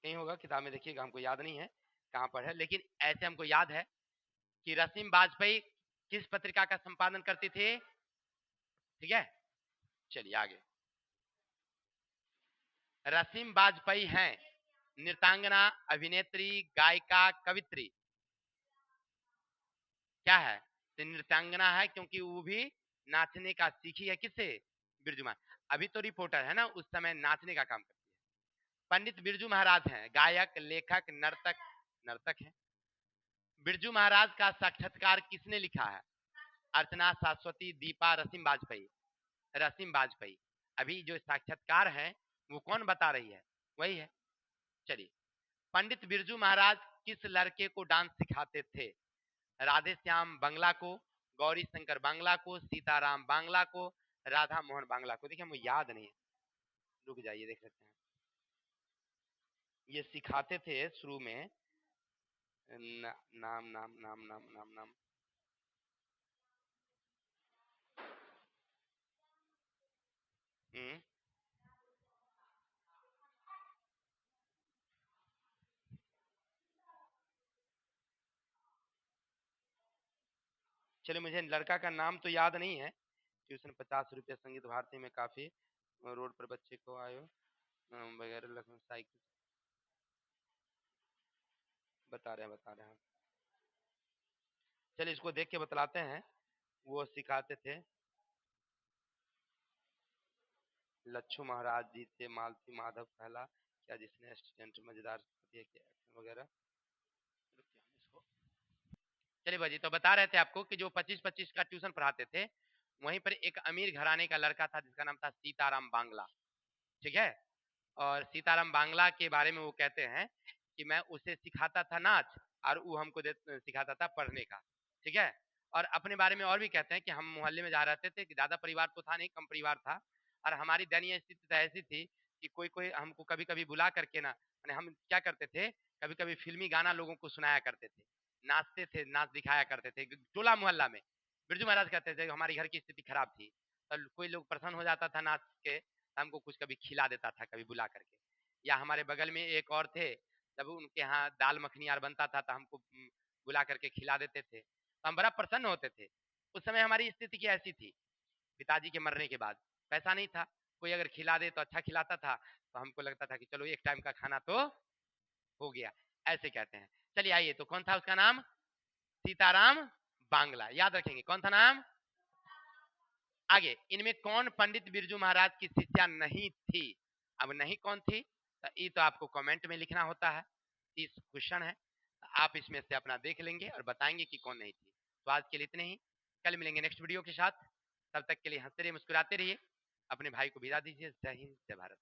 कहीं होगा किताब में देखिएगा, हमको याद नहीं है कहां पर है, लेकिन ऐसे हमको याद है कि रसीम वाजपेयी किस पत्रिका का संपादन करती थी। ठीक है, चलिए आगे। रसीम वाजपेयी हैं नृत्यांगना, अभिनेत्री, गायिका, कवित्री। क्या है? तो नृत्यांगना है क्योंकि वो भी नाचने का सीखी है किससे? बिरजू महाराज। अभी तो रिपोर्टर है ना, उस समय नाचने का काम करती है। पंडित बिरजू महाराज हैं गायक, लेखक, नर्तक, नर्तक हैं। बिरजू महाराज का साक्षात्कार किसने लिखा है? अर्चना, शाश्वती, दीपा, रसीम वाजपेयी। रसीम वाजपेयी। अभी जो साक्षात्कार है वो कौन बता रही है? वही है। चलिए, पंडित बिरजू महाराज किस लड़के को डांस सिखाते थे? राधे श्याम बांग्ला को, गौरी शंकर बांग्ला को, सीताराम बांग्ला को, राधा मोहन बांग्ला को। देखिए मुझे याद नहीं है, रुक जाइए देख सकते हैं। ये सिखाते थे शुरू में नाम नाम नाम नाम नाम नाम हम्म, चलिए मुझे लड़का का नाम तो याद नहीं है। ट्यूशन 50 रुपये, संगीत भारती में काफी, रोड पर बच्चे को आयो वगैरह लखनऊ साइकिल। बता रहे हैं। चलिए इसको देख के बतलाते हैं। वो सिखाते थे लच्छू महाराज जी थे, मालती माधव पहला क्या जिसने स्टूडेंट मजेदार वगैरह। चलिए बाजी, तो बता रहे थे आपको कि जो 25-25 का ट्यूशन पढ़ाते थे, वहीं पर एक अमीर घराने का लड़का था जिसका नाम था सीताराम बांग्ला। ठीक है, और सीताराम बांग्ला के बारे में वो कहते हैं कि मैं उसे सिखाता था नाच और वो हमको सिखाता था पढ़ने का। ठीक है, और अपने बारे में और भी कहते हैं कि हम मोहल्ले में जा रहते थे कि ज्यादा परिवार तो था नहीं, कम परिवार था, और हमारी दयनीय स्थिति तो ऐसी थी कि कोई कोई हमको कभी कभी बुला करके ना माने हम क्या करते थे, कभी कभी फिल्मी गाना लोगों को सुनाया करते थे, नाचते थे, नाच दिखाया करते थे टोला मोहल्ला में। बिरजू महाराज कहते थे हमारी घर की स्थिति खराब थी, तो कोई लोग प्रसन्न हो जाता था नाच के, तो हमको कुछ कभी खिला देता था कभी बुला करके। या हमारे बगल में एक और थे, जब उनके यहाँ दाल मखनी यार बनता था तो हमको बुला करके खिला देते थे, तो हम बड़ा प्रसन्न होते थे। उस समय हमारी स्थिति की ऐसी थी, पिताजी के मरने के बाद पैसा नहीं था, कोई अगर खिला दे तो अच्छा खिलाता था, तो हमको लगता था कि चलो एक टाइम का खाना तो हो गया, ऐसे कहते हैं। चलिए आइए, तो कौन था उसका नाम? सीताराम बांग्ला, याद रखेंगे कौन था नाम। आगे, इनमें कौन पंडित बिरजू महाराज की शिष्या नहीं थी? अब नहीं कौन थी, तो ये तो आपको कमेंट में लिखना होता है, 30 क्वेश्चन है, तो आप इसमें से अपना देख लेंगे और बताएंगे कि कौन नहीं थी। तो आज के लिए इतने ही, कल मिलेंगे नेक्स्ट वीडियो के साथ। तब तक के लिए हंसते रहिए, मुस्कुराते रहिए, अपने भाई को विदा दीजिए। जय हिंद, जय भारत।